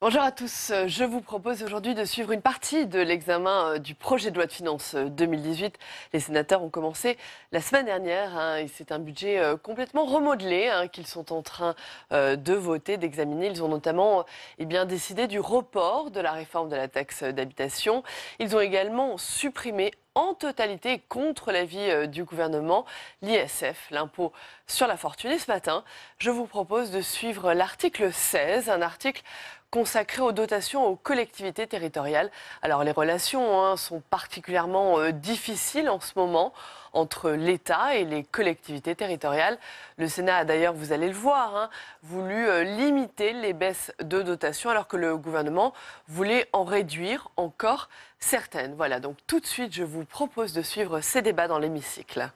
Bonjour à tous, je vous propose aujourd'hui de suivre une partie de l'examen du projet de loi de finances 2018. Les sénateurs ont commencé la semaine dernière et c'est un budget complètement remodelé qu'ils sont en train de voter, d'examiner. Ils ont notamment décidé du report de la réforme de la taxe d'habitation. Ils ont également supprimé en totalité, contre l'avis du gouvernement, l'ISF, l'impôt sur la fortune. Et ce matin, je vous propose de suivre l'article 16, un article consacré aux dotations aux collectivités territoriales. Alors les relations sont particulièrement difficiles en ce moment entre l'État et les collectivités territoriales. Le Sénat a d'ailleurs, vous allez le voir, voulu limiter les baisses de dotations alors que le gouvernement voulait en réduire encore certaines. Voilà, donc tout de suite, je vous propose de suivre ces débats dans l'hémicycle.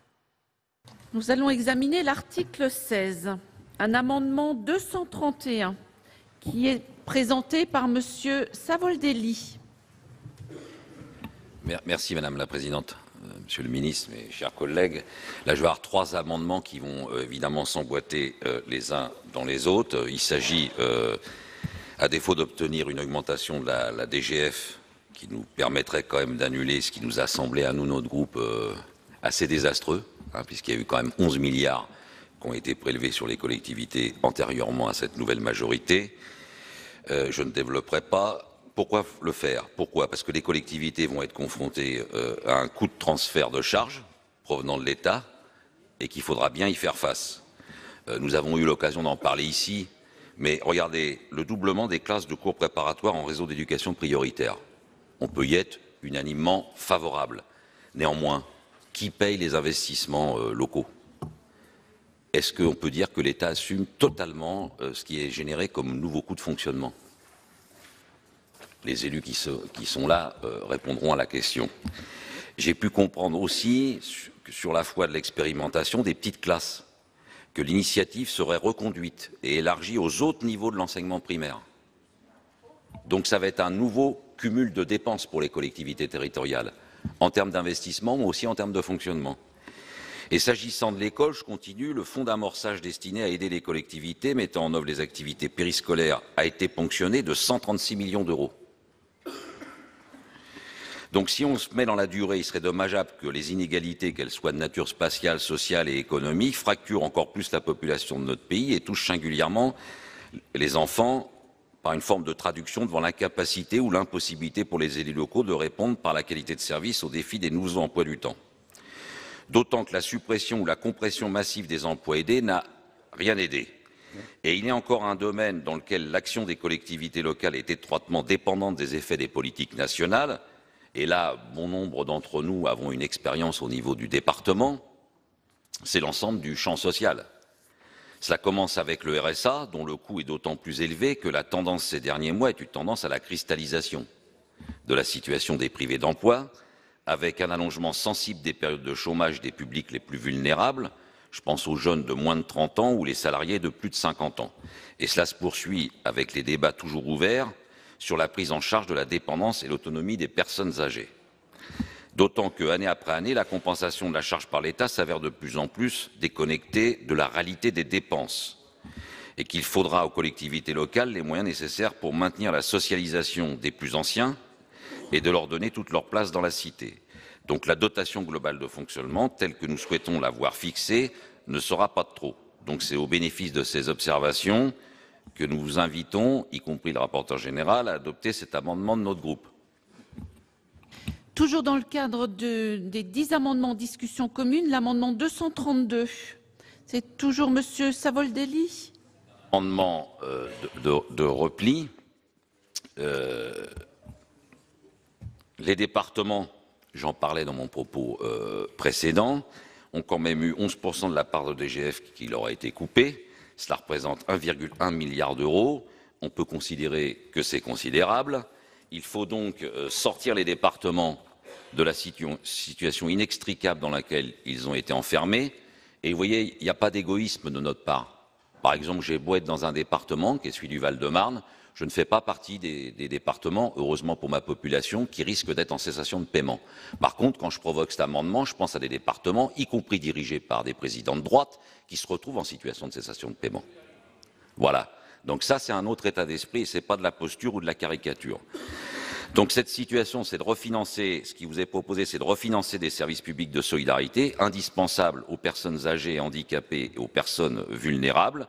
Nous allons examiner l'article 16, un amendement 231 qui est présenté par Monsieur Savoldelli. Merci Madame la Présidente, Monsieur le Ministre, mes chers collègues. Là, je vais avoir trois amendements qui vont évidemment s'emboîter les uns dans les autres. Il s'agit, à défaut d'obtenir une augmentation de la DGF qui nous permettrait quand même d'annuler ce qui nous a semblé à nous, notre groupe, assez désastreux, puisqu'il y a eu quand même 11 milliards qui ont été prélevés sur les collectivités antérieurement à cette nouvelle majorité. Je ne développerai pas. Pourquoi le faire? Pourquoi? Parce que les collectivités vont être confrontées à un coût de transfert de charges provenant de l'État et qu'il faudra bien y faire face. Nous avons eu l'occasion d'en parler ici, mais regardez, le doublement des classes de cours préparatoires en réseau d'éducation prioritaire. On peut y être unanimement favorable. Néanmoins, qui paye les investissements locaux? Est-ce qu'on peut dire que l'État assume totalement ce qui est généré comme nouveau coût de fonctionnement? Les élus qui sont là répondront à la question. J'ai pu comprendre aussi, sur la foi de l'expérimentation, des petites classes, que l'initiative serait reconduite et élargie aux autres niveaux de l'enseignement primaire. Donc ça va être un nouveau cumul de dépenses pour les collectivités territoriales, en termes d'investissement, mais aussi en termes de fonctionnement. Et s'agissant de l'école, je continue, le fonds d'amorçage destiné à aider les collectivités mettant en œuvre les activités périscolaires a été ponctionné de 136 millions d'euros. Donc si on se met dans la durée, il serait dommageable que les inégalités, qu'elles soient de nature spatiale, sociale et économique, fracturent encore plus la population de notre pays et touchent singulièrement les enfants par une forme de traduction devant l'incapacité ou l'impossibilité pour les élus locaux de répondre par la qualité de service aux défis des nouveaux emplois du temps. D'autant que la suppression ou la compression massive des emplois aidés n'a rien aidé. Et il y a encore un domaine dans lequel l'action des collectivités locales est étroitement dépendante des effets des politiques nationales. Et là, bon nombre d'entre nous avons une expérience au niveau du département. C'est l'ensemble du champ social. Cela commence avec le RSA, dont le coût est d'autant plus élevé que la tendance ces derniers mois est une tendance à la cristallisation de la situation des privés d'emploi, avec un allongement sensible des périodes de chômage des publics les plus vulnérables, je pense aux jeunes de moins de 30 ans ou les salariés de plus de 50 ans. Et cela se poursuit avec les débats toujours ouverts sur la prise en charge de la dépendance et l'autonomie des personnes âgées. D'autant que, année après année, la compensation de la charge par l'État s'avère de plus en plus déconnectée de la réalité des dépenses et qu'il faudra aux collectivités locales les moyens nécessaires pour maintenir la socialisation des plus anciens et de leur donner toute leur place dans la cité. Donc la dotation globale de fonctionnement, telle que nous souhaitons la voir fixée, ne sera pas de trop. Donc c'est au bénéfice de ces observations que nous vous invitons, y compris le rapporteur général, à adopter cet amendement de notre groupe. Toujours dans le cadre des 10 amendements en discussion commune, l'amendement 232. C'est toujours Monsieur Savoldelli. Amendement de repli. Les départements, j'en parlais dans mon propos précédent, ont quand même eu 11% de la part de DGF qui leur a été coupée. Cela représente 1,1 milliard d'euros. On peut considérer que c'est considérable. Il faut donc sortir les départements de la situation inextricable dans laquelle ils ont été enfermés. Et vous voyez, il n'y a pas d'égoïsme de notre part. Par exemple, j'ai beau être dans un département qui est celui du Val-de-Marne, je ne fais pas partie des départements, heureusement pour ma population, qui risquent d'être en cessation de paiement. Par contre, quand je provoque cet amendement, je pense à des départements, y compris dirigés par des présidents de droite, qui se retrouvent en situation de cessation de paiement. Voilà. Donc ça, c'est un autre état d'esprit, et ce n'est pas de la posture ou de la caricature. Donc cette situation, c'est de refinancer, ce qui vous est proposé, c'est de refinancer des services publics de solidarité indispensables aux personnes âgées et handicapées et aux personnes vulnérables.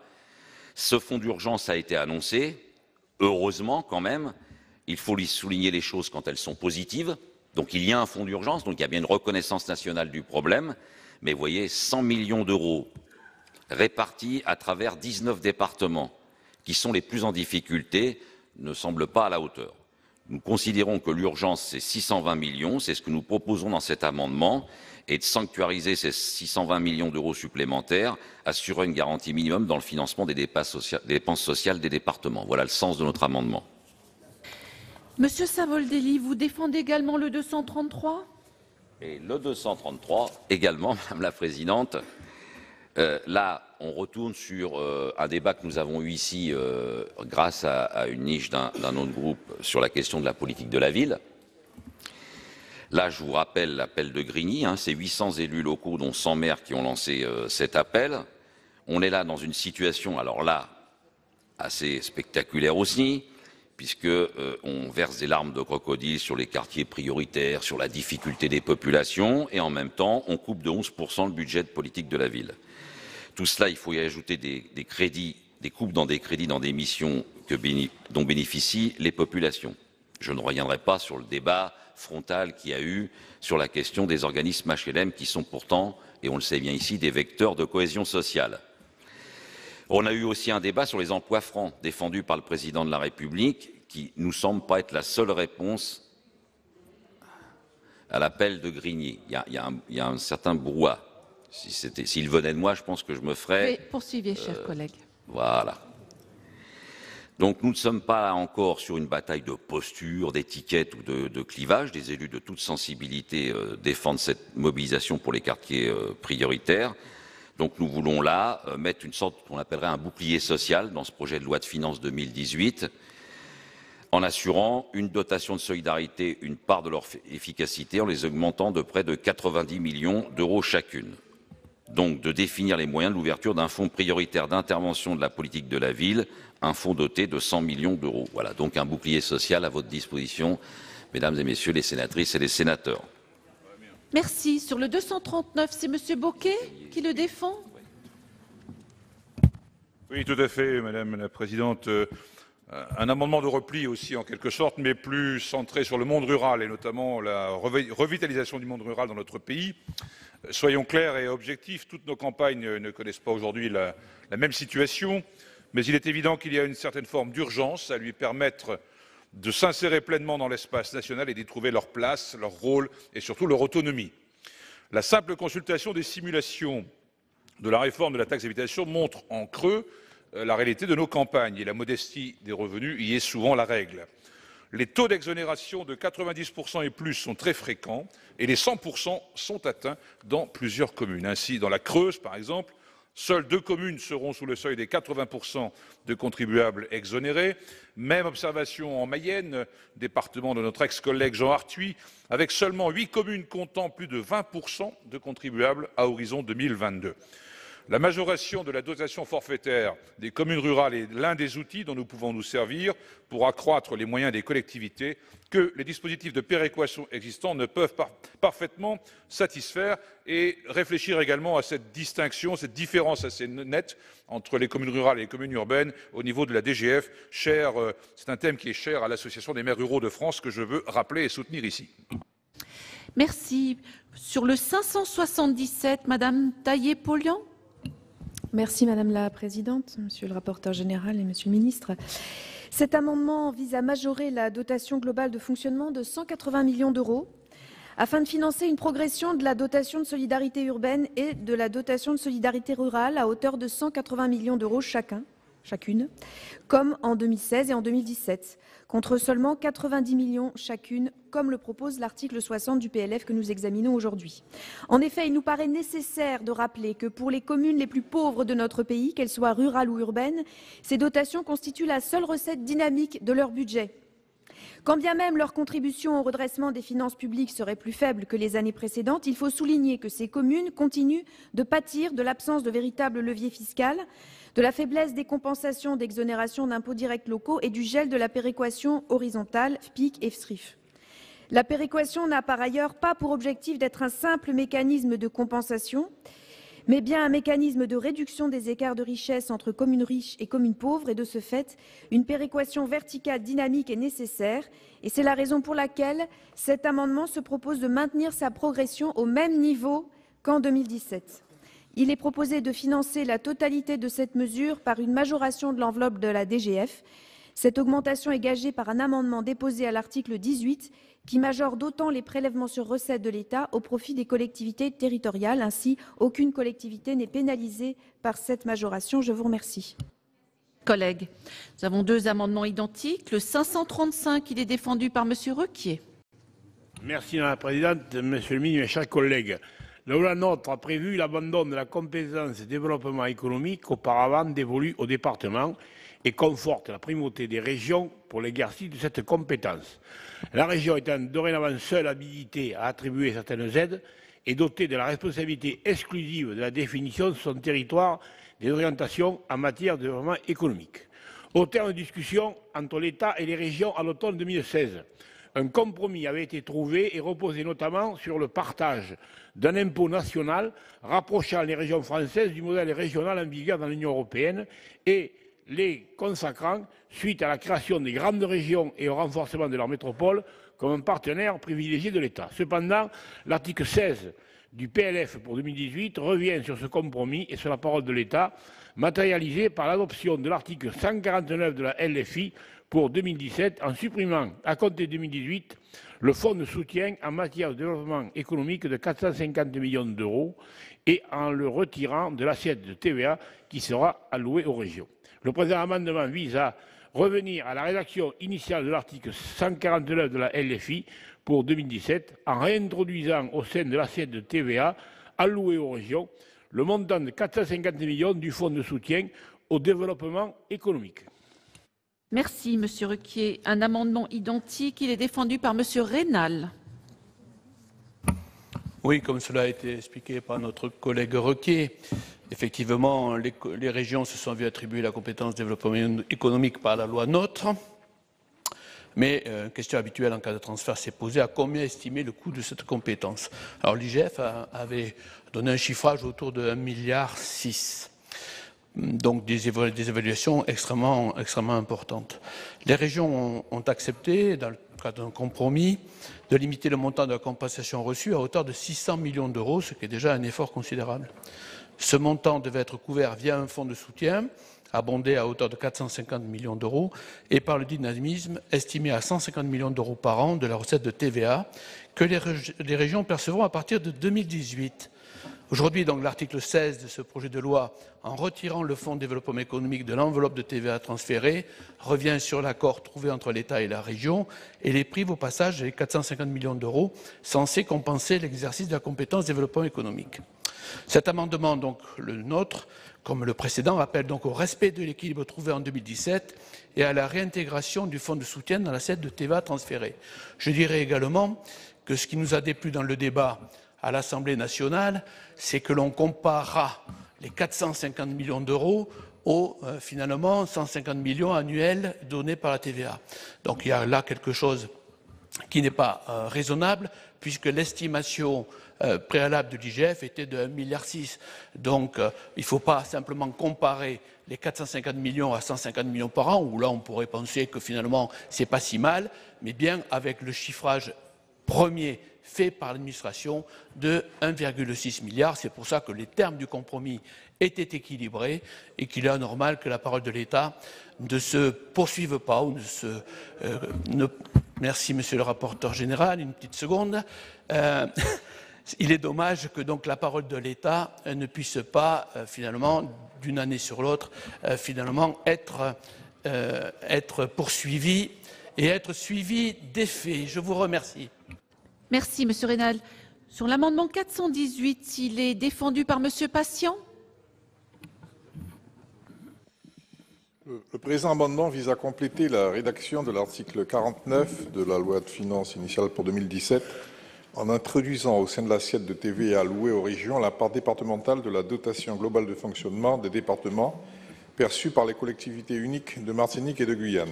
Ce fonds d'urgence a été annoncé, heureusement quand même, il faut souligner les choses quand elles sont positives. Donc il y a un fonds d'urgence, donc il y a bien une reconnaissance nationale du problème, mais vous voyez, 100 millions d'euros répartis à travers 19 départements qui sont les plus en difficulté ne semblent pas à la hauteur. Nous considérons que l'urgence, c'est 620 millions, c'est ce que nous proposons dans cet amendement, et de sanctuariser ces 620 millions d'euros supplémentaires, assurer une garantie minimum dans le financement des dépenses sociales des départements. Voilà le sens de notre amendement. Monsieur Savoldelli, vous défendez également le 233 ? Et le 233 également, Madame la Présidente. Là, on retourne sur un débat que nous avons eu ici grâce à une niche d'un autre groupe sur la question de la politique de la ville. Là, je vous rappelle l'appel de Grigny, c'est 800 élus locaux, dont 100 maires, qui ont lancé cet appel. On est là dans une situation, alors là, assez spectaculaire aussi, puisqu'on verse des larmes de crocodile sur les quartiers prioritaires, sur la difficulté des populations, et en même temps, on coupe de 11% le budget de politique de la ville. Tout cela, il faut y ajouter des crédits, des coupes dans des crédits dans des missions dont bénéficient les populations. Je ne reviendrai pas sur le débat frontal qu'il y a eu sur la question des organismes HLM qui sont pourtant, et on le sait bien ici, des vecteurs de cohésion sociale. On a eu aussi un débat sur les emplois francs défendus par le président de la République qui nous semble pas être la seule réponse à l'appel de Grigny. Il y a un certain brouhaha. S'il venait de moi, je pense que je me ferais... Poursuivez, chers collègues. Voilà. Donc nous ne sommes pas encore sur une bataille de posture, d'étiquette ou de clivage. Des élus de toute sensibilité défendent cette mobilisation pour les quartiers prioritaires. Donc nous voulons là mettre une sorte qu'on appellerait un bouclier social dans ce projet de loi de finances 2018, en assurant une dotation de solidarité, une part de leur efficacité, en les augmentant de près de 90 millions d'euros chacune. Donc de définir les moyens de l'ouverture d'un fonds prioritaire d'intervention de la politique de la ville, un fonds doté de 100 millions d'euros. Voilà, donc un bouclier social à votre disposition, mesdames et messieurs les sénatrices et les sénateurs. Merci. Sur le 239, c'est Monsieur Bocquet qui le défend. Oui, tout à fait, Madame la Présidente. Un amendement de repli aussi, en quelque sorte, mais plus centré sur le monde rural et notamment la revitalisation du monde rural dans notre pays. Soyons clairs et objectifs, toutes nos campagnes ne connaissent pas aujourd'hui la même situation, mais il est évident qu'il y a une certaine forme d'urgence à lui permettre de s'insérer pleinement dans l'espace national et d'y trouver leur place, leur rôle et surtout leur autonomie. La simple consultation des simulations de la réforme de la taxe d'habitation montre en creux la réalité de nos campagnes et la modestie des revenus y est souvent la règle. Les taux d'exonération de 90% et plus sont très fréquents et les 100% sont atteints dans plusieurs communes. Ainsi, dans la Creuse, par exemple, seules 2 communes seront sous le seuil des 80% de contribuables exonérés. Même observation en Mayenne, département de notre ex-collègue Jean Arthuis, avec seulement 8 communes comptant plus de 20% de contribuables à horizon 2022. La majoration de la dotation forfaitaire des communes rurales est l'un des outils dont nous pouvons nous servir pour accroître les moyens des collectivités que les dispositifs de péréquation existants ne peuvent parfaitement satisfaire et réfléchir également à cette distinction, cette différence assez nette entre les communes rurales et les communes urbaines au niveau de la DGF. C'est un thème qui est cher à l'Association des maires ruraux de France que je veux rappeler et soutenir ici. Merci. Sur le 577, Madame Taillé-Polian. Merci Madame la Présidente, Monsieur le rapporteur général et Monsieur le Ministre. Cet amendement vise à majorer la dotation globale de fonctionnement de 180 millions d'euros afin de financer une progression de la dotation de solidarité urbaine et de la dotation de solidarité rurale à hauteur de 180 millions d'euros chacune, comme en 2016 et en 2017, contre seulement 90 millions chacune, comme le propose l'article 60 du PLF que nous examinons aujourd'hui. En effet, il nous paraît nécessaire de rappeler que pour les communes les plus pauvres de notre pays, qu'elles soient rurales ou urbaines, ces dotations constituent la seule recette dynamique de leur budget. Quand bien même leur contribution au redressement des finances publiques serait plus faible que les années précédentes, il faut souligner que ces communes continuent de pâtir de l'absence de véritable levier fiscal, de la faiblesse des compensations d'exonération d'impôts directs locaux et du gel de la péréquation horizontale FPIC et FSRIF. La péréquation n'a par ailleurs pas pour objectif d'être un simple mécanisme de compensation, mais bien un mécanisme de réduction des écarts de richesse entre communes riches et communes pauvres, et de ce fait, une péréquation verticale dynamique est nécessaire, et c'est la raison pour laquelle cet amendement se propose de maintenir sa progression au même niveau qu'en 2017. Il est proposé de financer la totalité de cette mesure par une majoration de l'enveloppe de la DGF. Cette augmentation est gagée par un amendement déposé à l'article 18 qui majore d'autant les prélèvements sur recettes de l'État au profit des collectivités territoriales. Ainsi, aucune collectivité n'est pénalisée par cette majoration. Je vous remercie. Collègues, nous avons deux amendements identiques. Le 535, il est défendu par Monsieur Requier. Merci Madame la Présidente, Monsieur le Ministre, mes chers collègues. La loi NOTRe a prévu l'abandon de la compétence développement économique auparavant dévolue au département et conforte la primauté des régions pour l'exercice de cette compétence. La région étant dorénavant seule habilitée à attribuer certaines aides et dotée de la responsabilité exclusive de la définition de son territoire des orientations en matière de développement économique. Au terme de discussions entre l'État et les régions à l'automne 2016, un compromis avait été trouvé et reposait notamment sur le partage d'un impôt national rapprochant les régions françaises du modèle régional en vigueur dans l'Union européenne et les consacrant, suite à la création des grandes régions et au renforcement de leur métropole, comme un partenaire privilégié de l'État. Cependant, l'article 16 du PLF pour 2018 revient sur ce compromis et sur la parole de l'État, matérialisée par l'adoption de l'article 149 de la LFI pour 2017, en supprimant, à compter de 2018, le fonds de soutien en matière de développement économique de 450 millions d'euros et en le retirant de l'assiette de TVA qui sera allouée aux régions. Le présent amendement vise à revenir à la rédaction initiale de l'article 149 de la LFI pour 2017 en réintroduisant au sein de l'assiette de TVA allouée aux régions le montant de 450 millions du fonds de soutien au développement économique. Merci, Monsieur Requier. Un amendement identique, il est défendu par Monsieur Reynal. Oui, comme cela a été expliqué par notre collègue Requier, effectivement, les régions se sont vues attribuer la compétence développement économique par la loi NOTRe. Mais une question habituelle en cas de transfert s'est posée: à combien estimer le coût de cette compétence? Alors l'IGF avait donné un chiffrage autour de 1,6 milliard. Donc des évaluations extrêmement importantes. Les régions ont accepté, dans le cadre d'un compromis, de limiter le montant de la compensation reçue à hauteur de 600 millions d'euros, ce qui est déjà un effort considérable. Ce montant devait être couvert via un fonds de soutien, abondé à hauteur de 450 millions d'euros, et par le dynamisme estimé à 150 millions d'euros par an de la recette de TVA que les régions percevront à partir de 2018. Aujourd'hui, donc, l'article 16 de ce projet de loi, en retirant le fonds de développement économique de l'enveloppe de TVA transférée, revient sur l'accord trouvé entre l'État et la région et les prive au passage des 450 millions d'euros censés compenser l'exercice de la compétence développement économique. Cet amendement, donc le nôtre, comme le précédent, appelle donc au respect de l'équilibre trouvé en 2017 et à la réintégration du fonds de soutien dans l'assiette de TVA transférée. Je dirais également que ce qui nous a déplu dans le débat à l'Assemblée nationale, c'est que l'on comparera les 450 millions d'euros aux finalement 150 millions annuels donnés par la TVA. Donc il y a là quelque chose qui n'est pas raisonnable, puisque l'estimation préalable de l'IGF était de 1,6 milliard. Donc il ne faut pas simplement comparer les 450 millions à 150 millions par an, où là on pourrait penser que finalement c'est pas si mal, mais bien avec le chiffrage premier fait par l'administration de 1,6 milliard. C'est pour ça que les termes du compromis étaient équilibrés et qu'il est anormal que la parole de l'État ne se poursuive pas ou Merci, Monsieur le rapporteur général. Une petite seconde. Il est dommage que donc la parole de l'État ne puisse pas finalement, d'une année sur l'autre, finalement être poursuivie et être suivie des faits. Je vous remercie. Merci, Monsieur Reynal. Sur l'amendement 418, il est défendu par Monsieur Patient. Le présent amendement vise à compléter la rédaction de l'article 49 de la loi de finances initiale pour 2017 en introduisant au sein de l'assiette de TVA allouée aux régions la part départementale de la dotation globale de fonctionnement des départements perçue par les collectivités uniques de Martinique et de Guyane.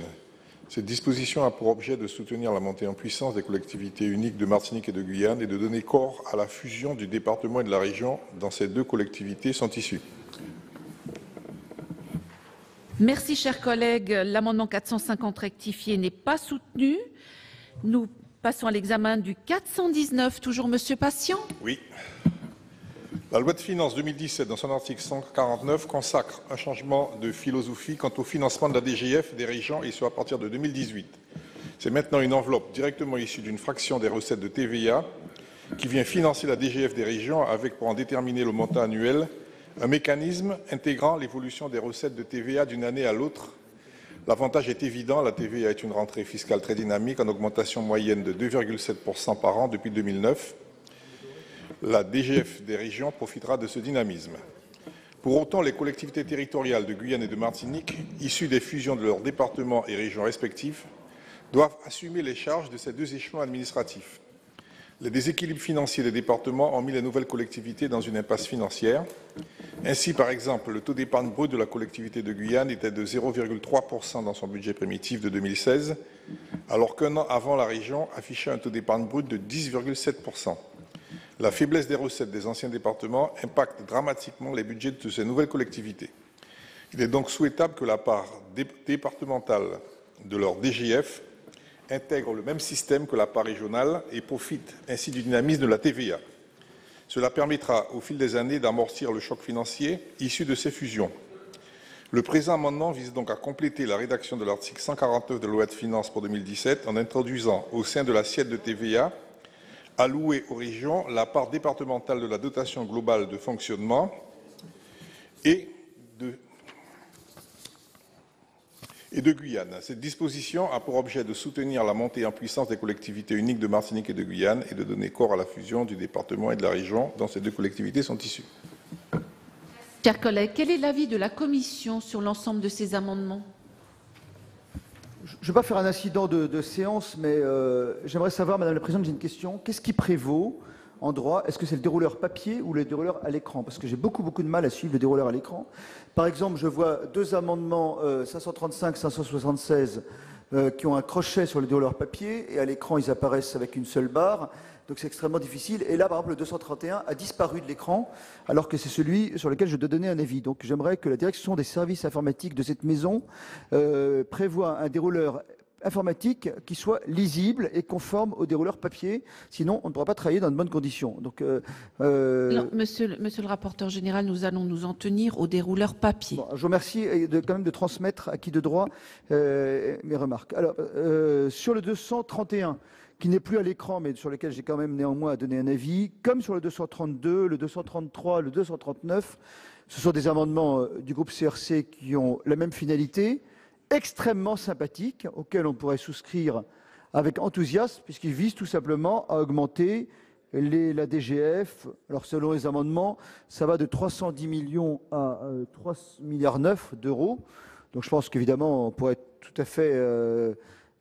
Cette disposition a pour objet de soutenir la montée en puissance des collectivités uniques de Martinique et de Guyane et de donner corps à la fusion du département et de la région dont ces deux collectivités sont issues. Merci, chers collègues. L'amendement 450 rectifié n'est pas soutenu. Nous passons à l'examen du 419. Toujours Monsieur Patient. Oui. La loi de finances 2017, dans son article 149, consacre un changement de philosophie quant au financement de la DGF des régions, et ce à partir de 2018. C'est maintenant une enveloppe directement issue d'une fraction des recettes de TVA qui vient financer la DGF des régions avec, pour en déterminer le montant annuel, un mécanisme intégrant l'évolution des recettes de TVA d'une année à l'autre. L'avantage est évident, la TVA est une rentrée fiscale très dynamique, en augmentation moyenne de 2,7% par an depuis 2009. La DGF des régions profitera de ce dynamisme. Pour autant, les collectivités territoriales de Guyane et de Martinique, issues des fusions de leurs départements et régions respectifs, doivent assumer les charges de ces deux échelons administratifs. Les déséquilibres financiers des départements ont mis les nouvelles collectivités dans une impasse financière. Ainsi, par exemple, le taux d'épargne brut de la collectivité de Guyane était de 0,3% dans son budget primitif de 2016, alors qu'un an avant, la région affichait un taux d'épargne brut de 10,7%. La faiblesse des recettes des anciens départements impacte dramatiquement les budgets de ces nouvelles collectivités. Il est donc souhaitable que la part départementale de leur DGF intègre le même système que la part régionale et profite ainsi du dynamisme de la TVA. Cela permettra, au fil des années, d'amortir le choc financier issu de ces fusions. Le présent amendement vise donc à compléter la rédaction de l'article 149 de la loi de finances pour 2017 en introduisant au sein de l'assiette de TVA allouée aux régions la part départementale de la dotation globale de fonctionnement et de Guyane. Cette disposition a pour objet de soutenir la montée en puissance des collectivités uniques de Martinique et de Guyane et de donner corps à la fusion du département et de la région dont ces deux collectivités sont issues. Chers collègues, quel est l'avis de la Commission sur l'ensemble de ces amendements? Je ne vais pas faire un incident de séance, mais j'aimerais savoir, Madame la Présidente, j'ai une question. Qu'est-ce qui prévaut en droit? Est-ce que c'est le dérouleur papier ou le dérouleur à l'écran? Parce que j'ai beaucoup de mal à suivre le dérouleur à l'écran. Par exemple, je vois deux amendements 535, 576 qui ont un crochet sur le dérouleur papier et à l'écran, ils apparaissent avec une seule barre. Donc c'est extrêmement difficile. Et là, par exemple, le 231 a disparu de l'écran, alors que c'est celui sur lequel je dois donner un avis. Donc j'aimerais que la direction des services informatiques de cette maison prévoie un dérouleur informatique qui soit lisible et conforme au dérouleur papier. Sinon, on ne pourra pas travailler dans de bonnes conditions. Donc, Non, monsieur le rapporteur général, nous allons nous en tenir au dérouleur papier. Bon, je vous remercie quand même de transmettre à qui de droit mes remarques. Alors, sur le 231, qui n'est plus à l'écran, mais sur lequel j'ai quand même néanmoins à donner un avis, comme sur le 232, le 233, le 239, ce sont des amendements du groupe CRC qui ont la même finalité, extrêmement sympathiques, auxquels on pourrait souscrire avec enthousiasme, puisqu'ils visent tout simplement à augmenter la DGF. Alors selon les amendements, ça va de 310 millions à 3,9 milliards d'euros. Donc je pense qu'évidemment, on pourrait être tout à fait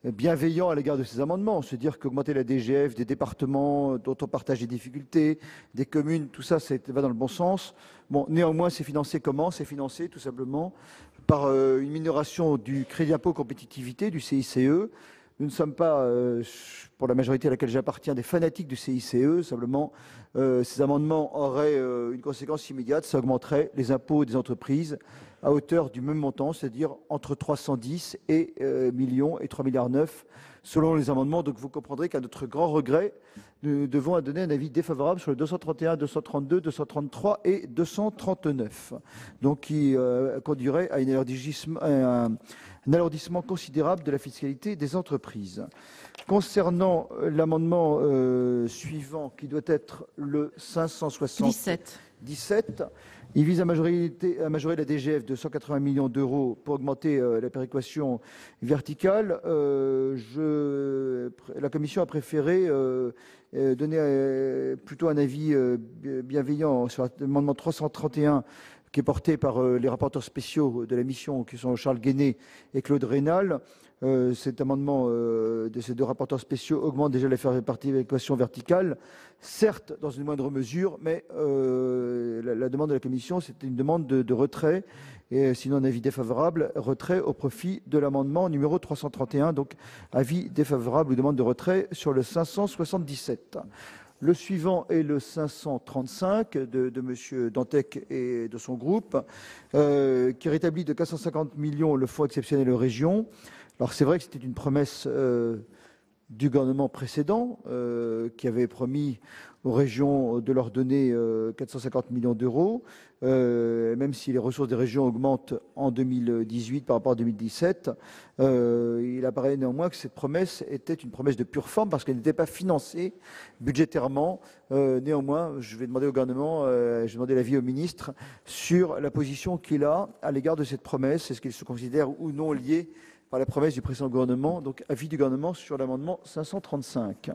bienveillant à l'égard de ces amendements, se dire qu'augmenter la DGF des départements dont on partage les difficultés, des communes, tout ça, ça va dans le bon sens. Bon, néanmoins, c'est financé comment? C'est financé tout simplement par une minoration du crédit d'impôt compétitivité, du CICE. Nous ne sommes pas, pour la majorité à laquelle j'appartiens, des fanatiques du CICE. Simplement, ces amendements auraient une conséquence immédiate, ça augmenterait les impôts des entreprises à hauteur du même montant, c'est-à-dire entre 310 millions et 3,9 milliards selon les amendements. Donc vous comprendrez qu'à notre grand regret, nous devons donner un avis défavorable sur le 231, 232, 233 et 239, donc qui conduirait à un alourdissement considérable de la fiscalité des entreprises. Concernant l'amendement suivant, qui doit être le 577, il vise à majorer la DGF de 180 millions d'euros pour augmenter la péréquation verticale. La Commission a préféré donner plutôt un avis bienveillant sur l'amendement 331 qui est porté par les rapporteurs spéciaux de la mission, qui sont Charles Guéné et Claude Rénal. Cet amendement de ces deux rapporteurs spéciaux augmente déjà la équation verticale, certes dans une moindre mesure, mais la demande de la Commission, c'était une demande de retrait, et sinon un avis défavorable, retrait au profit de l'amendement numéro 331, donc avis défavorable ou demande de retrait sur le 577. Le suivant est le 535 de M. Dantec et de son groupe, qui rétablit de 450 millions le fonds exceptionnel aux régions. Alors c'est vrai que c'était une promesse du gouvernement précédent qui avait promis aux régions de leur donner 450 millions d'euros, même si les ressources des régions augmentent en 2018 par rapport à 2017. Il apparaît néanmoins que cette promesse était une promesse de pure forme parce qu'elle n'était pas financée budgétairement. Néanmoins, je vais demander au gouvernement, je vais demander l'avis au ministre sur la position qu'il a à l'égard de cette promesse. Est-ce qu'il se considère ou non lié par la promesse du précédent gouvernement? Donc, avis du gouvernement sur l'amendement 535.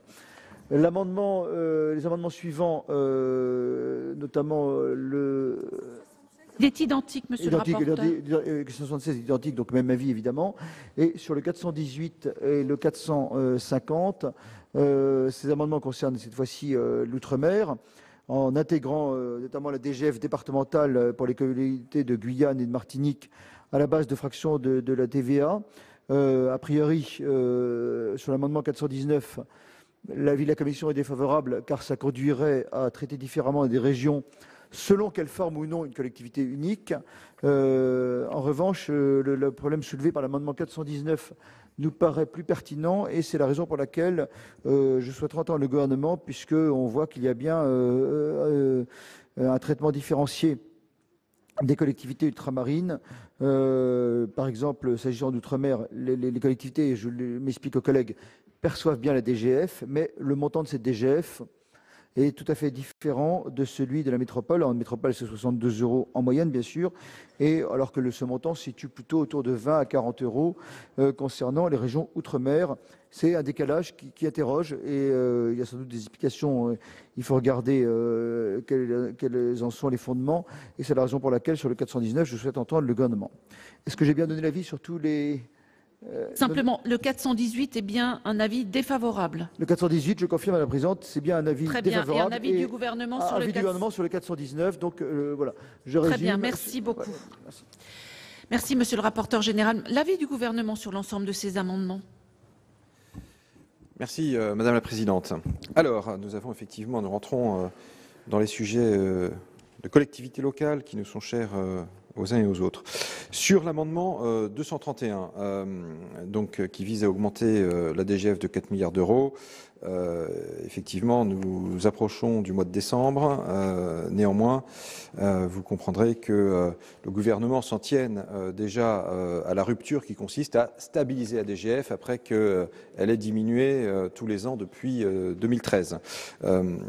Les amendements suivants, notamment le... Il est identique, monsieur le rapporteur. 476 est identique, donc même avis évidemment. Et sur le 418 et le 450, ces amendements concernent cette fois-ci l'outre-mer, en intégrant notamment la DGF départementale pour les collectivités de Guyane et de Martinique à la base de fraction de la TVA. A priori, sur l'amendement 419, l'avis de la Commission est défavorable car ça conduirait à traiter différemment des régions selon qu'elles forment ou non une collectivité unique. En revanche, le problème soulevé par l'amendement 419 nous paraît plus pertinent et c'est la raison pour laquelle je souhaiterais entendre le gouvernement, puisqu'on voit qu'il y a bien un traitement différencié des collectivités ultramarines. Par exemple, s'agissant d'outre-mer, les collectivités, je m'explique aux collègues, perçoivent bien la DGF, mais le montant de cette DGF est tout à fait différent de celui de la métropole. En métropole, c'est 62 € en moyenne, bien sûr, et alors que ce montant se situe plutôt autour de 20 à 40 € concernant les régions outre-mer. C'est un décalage qui interroge, et il y a sans doute des explications. Il faut regarder quels en sont les fondements, et c'est la raison pour laquelle, sur le 419, je souhaite entendre le gouvernement. Est-ce que j'ai bien donné l'avis sur tous les... Simplement, le 418 est bien un avis défavorable. Le 418, je confirme à la présidente, c'est bien un avis défavorable. Très bien, et un avis du gouvernement sur le 419, donc voilà, je résume. Très bien, merci beaucoup. Ouais, merci. Merci, monsieur le rapporteur général. L'avis du gouvernement sur l'ensemble de ces amendements? Merci, Madame la Présidente. Alors, nous rentrons dans les sujets de collectivités locales qui nous sont chers aux uns et aux autres. Sur l'amendement 231, qui vise à augmenter la DGF de 4 milliards d'euros, effectivement, nous approchons du mois de décembre. Néanmoins, vous comprendrez que le gouvernement s'en tienne déjà à la rupture qui consiste à stabiliser la DGF après qu'elle ait diminué tous les ans depuis 2013.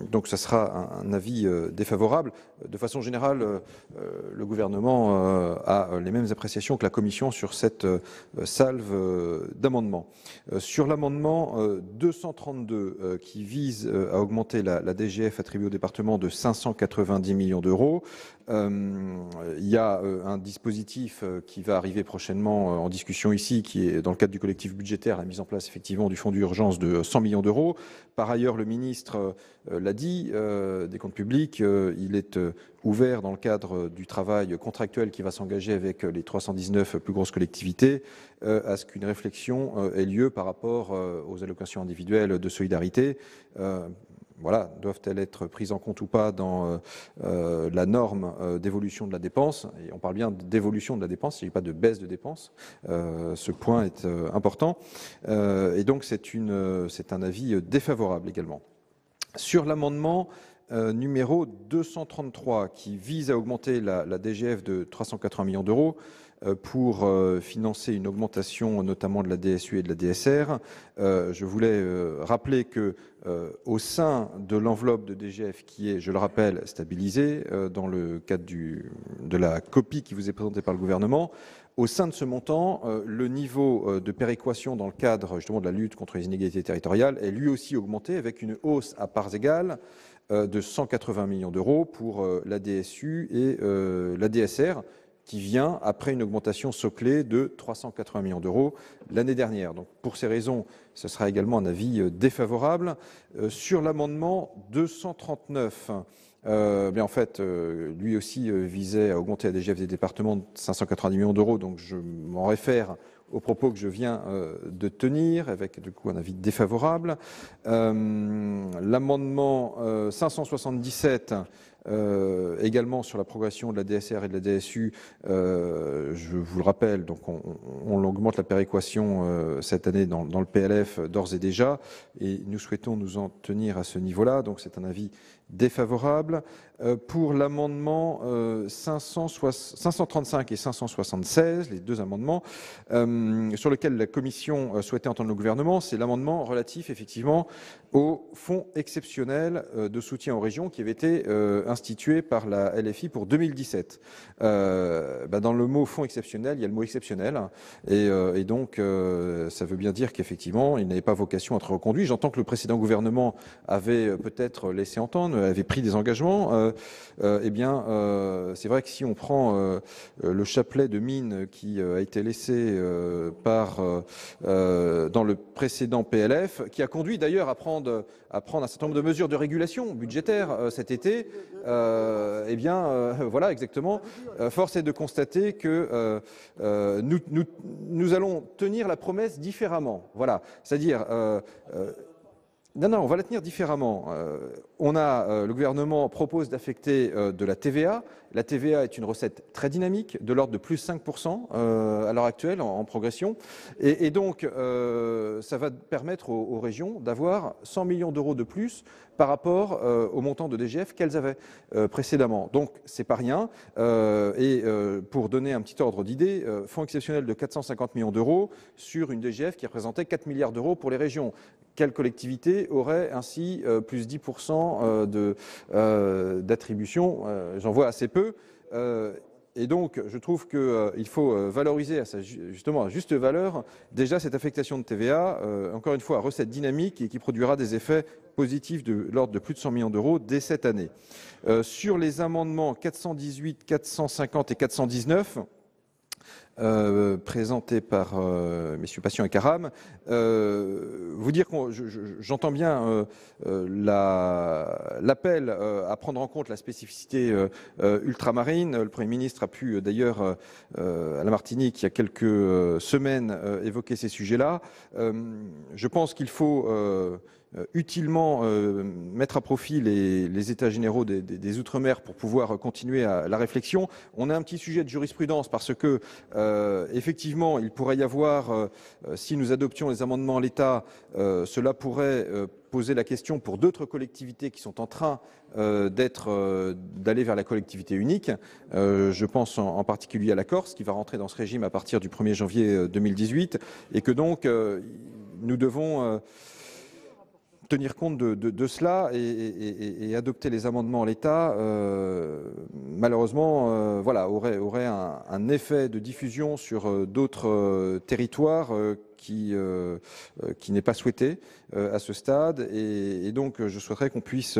Donc, ça sera un avis défavorable. De façon générale, le gouvernement a les mêmes appréciations que la Commission sur cette salve d'amendements. Sur l'amendement 232, qui vise à augmenter la DGF attribuée au département de 590 millions d'euros. Il y a un dispositif qui va arriver prochainement en discussion ici, qui est dans le cadre du collectif budgétaire, la mise en place effectivement du fonds d'urgence de 100 millions d'euros. Par ailleurs, le ministre l'a dit, des comptes publics, il est ouvert dans le cadre du travail contractuel qui va s'engager avec les 319 plus grosses collectivités à ce qu'une réflexion ait lieu par rapport aux allocations individuelles de solidarité. Voilà, doivent-elles être prises en compte ou pas dans la norme d'évolution de la dépense? Et on parle bien d'évolution de la dépense, il n'y a pas de baisse de dépense. Ce point est important. Et donc, c'est un avis défavorable également. Sur l'amendement numéro 233, qui vise à augmenter la DGF de 380 millions d'euros, pour financer une augmentation notamment de la DSU et de la DSR. Je voulais rappeler que au sein de l'enveloppe de DGF qui est, je le rappelle, stabilisée dans le cadre de la copie qui vous est présentée par le gouvernement, Au sein de ce montant, le niveau de péréquation dans le cadre justement de la lutte contre les inégalités territoriales est lui aussi augmenté avec une hausse à parts égales de 180 millions d'euros pour la DSU et la DSR, qui vient après une augmentation soclée de 380 millions d'euros l'année dernière. Donc, pour ces raisons, ce sera également un avis défavorable. Sur l'amendement 239, en fait, lui aussi visait à augmenter la DGF des départements de 590 millions d'euros, donc je m'en réfère aux propos que je viens de tenir, avec du coup un avis défavorable. L'amendement 577, également sur la progression de la DSR et de la DSU, je vous le rappelle, donc on augmente la péréquation cette année dans le PLF d'ores et déjà, et nous souhaitons nous en tenir à ce niveau-là, donc c'est un avis défavorable. Pour l'amendement 535 et 576, les deux amendements sur lesquels la Commission souhaitait entendre le gouvernement, c'est l'amendement relatif effectivement au fonds exceptionnel de soutien aux régions qui avait été institué par la LFI pour 2017. Dans le mot fonds exceptionnel, il y a le mot exceptionnel, et donc ça veut bien dire qu'effectivement, il n'avait pas vocation à être reconduit. J'entends que le précédent gouvernement avait peut-être laissé entendre, avait pris des engagements. C'est vrai que si on prend le chapelet de mines qui a été laissé dans le précédent PLF, qui a conduit d'ailleurs à prendre un certain nombre de mesures de régulation budgétaire cet été, voilà exactement. Force est de constater que nous allons tenir la promesse différemment. Voilà, c'est-à-dire non, on va la tenir différemment. Le gouvernement propose d'affecter de la TVA. La TVA est une recette très dynamique, de l'ordre de plus 5% à l'heure actuelle, en progression. Et donc, ça va permettre aux régions d'avoir 100 millions d'euros de plus par rapport au montant de DGF qu'elles avaient précédemment. Donc, c'est pas rien. Pour donner un petit ordre d'idée, fonds exceptionnel de 450 millions d'euros sur une DGF qui représentait 4 milliards d'euros pour les régions. Quelle collectivité aurait ainsi plus 10% d'attribution? J'en vois assez peu. Et donc, je trouve qu'il faut valoriser justement à juste valeur déjà cette affectation de TVA, encore une fois, recette dynamique et qui produira des effets positifs de l'ordre de plus de 100 millions d'euros dès cette année. Sur les amendements 418, 450 et 419, présenté par messieurs Patient et Caram, vous dire que j'entends bien l'appel à prendre en compte la spécificité ultramarine. Le Premier ministre a pu d'ailleurs à la Martinique il y a quelques semaines évoquer ces sujets-là. Je pense qu'il faut utilement mettre à profit les états généraux des Outre-mer pour pouvoir continuer la réflexion. On a un petit sujet de jurisprudence parce que effectivement, il pourrait y avoir, si nous adoptions les amendements à l'État, cela pourrait poser la question pour d'autres collectivités qui sont en train d'aller vers la collectivité unique. Je pense en particulier à la Corse, qui va rentrer dans ce régime à partir du 1er janvier 2018, et que donc nous devons tenir compte de cela et adopter les amendements en l'état, malheureusement, aurait un effet de diffusion sur d'autres territoires qui n'est pas souhaité à ce stade, et donc je souhaiterais qu'on puisse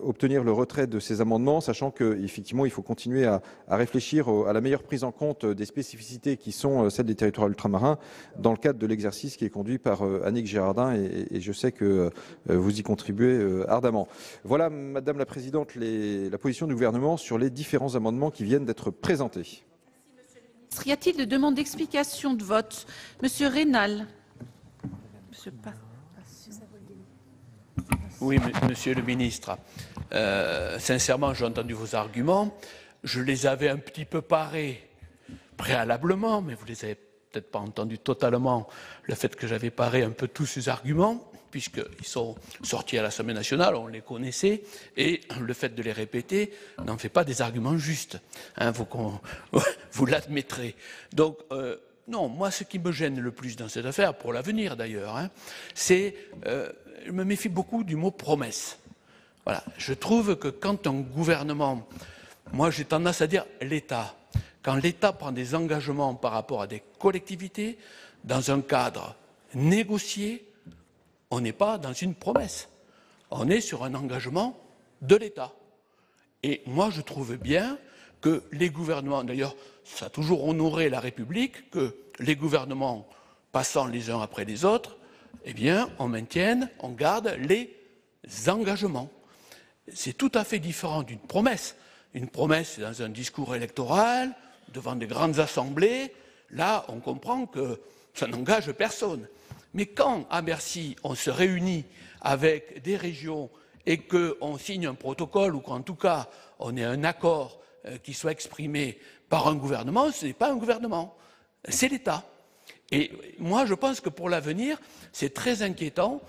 obtenir le retrait de ces amendements, sachant qu'effectivement il faut continuer à réfléchir à la meilleure prise en compte des spécificités qui sont celles des territoires ultramarins dans le cadre de l'exercice qui est conduit par Annick Girardin, et je sais que vous y contribuez ardemment. Voilà, Madame la Présidente, la position du gouvernement sur les différents amendements qui viennent d'être présentés. Y a-t-il de demande d'explication de vote? Monsieur Rénal. Oui, Monsieur le Ministre. Sincèrement, j'ai entendu vos arguments. Je les avais un petit peu parés préalablement, mais vous les avez peut-être pas entendus totalement, le fait que j'avais paré un peu tous ces arguments, puisqu'ils sont sortis à l'Assemblée nationale, on les connaissait, et le fait de les répéter n'en fait pas des arguments justes. Hein, vous l'admettrez. Donc, non, moi, ce qui me gêne le plus dans cette affaire, pour l'avenir d'ailleurs, c'est, je me méfie beaucoup du mot promesse. Voilà, je trouve que quand un gouvernement, moi j'ai tendance à dire l'État, quand l'État prend des engagements par rapport à des collectivités, dans un cadre négocié, on n'est pas dans une promesse. On est sur un engagement de l'État. Et moi, je trouve bien que les gouvernements, d'ailleurs, ça a toujours honoré la République, que les gouvernements, passant les uns après les autres, eh bien, on maintienne, on garde les engagements. C'est tout à fait différent d'une promesse. Une promesse, c'est dans un discours électoral, devant des grandes assemblées. Là, on comprend que ça n'engage personne. Mais quand, à Bercy, on se réunit avec des régions et qu'on signe un protocole, ou qu'en tout cas, on ait un accord qui soit exprimé par un gouvernement, ce n'est pas un gouvernement, c'est l'État. Et moi, je pense que pour l'avenir, c'est très inquiétant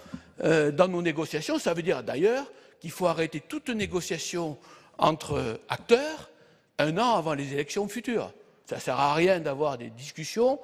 dans nos négociations. Ça veut dire d'ailleurs qu'il faut arrêter toute négociation entre acteurs un an avant les élections futures. Ça ne sert à rien d'avoir des discussions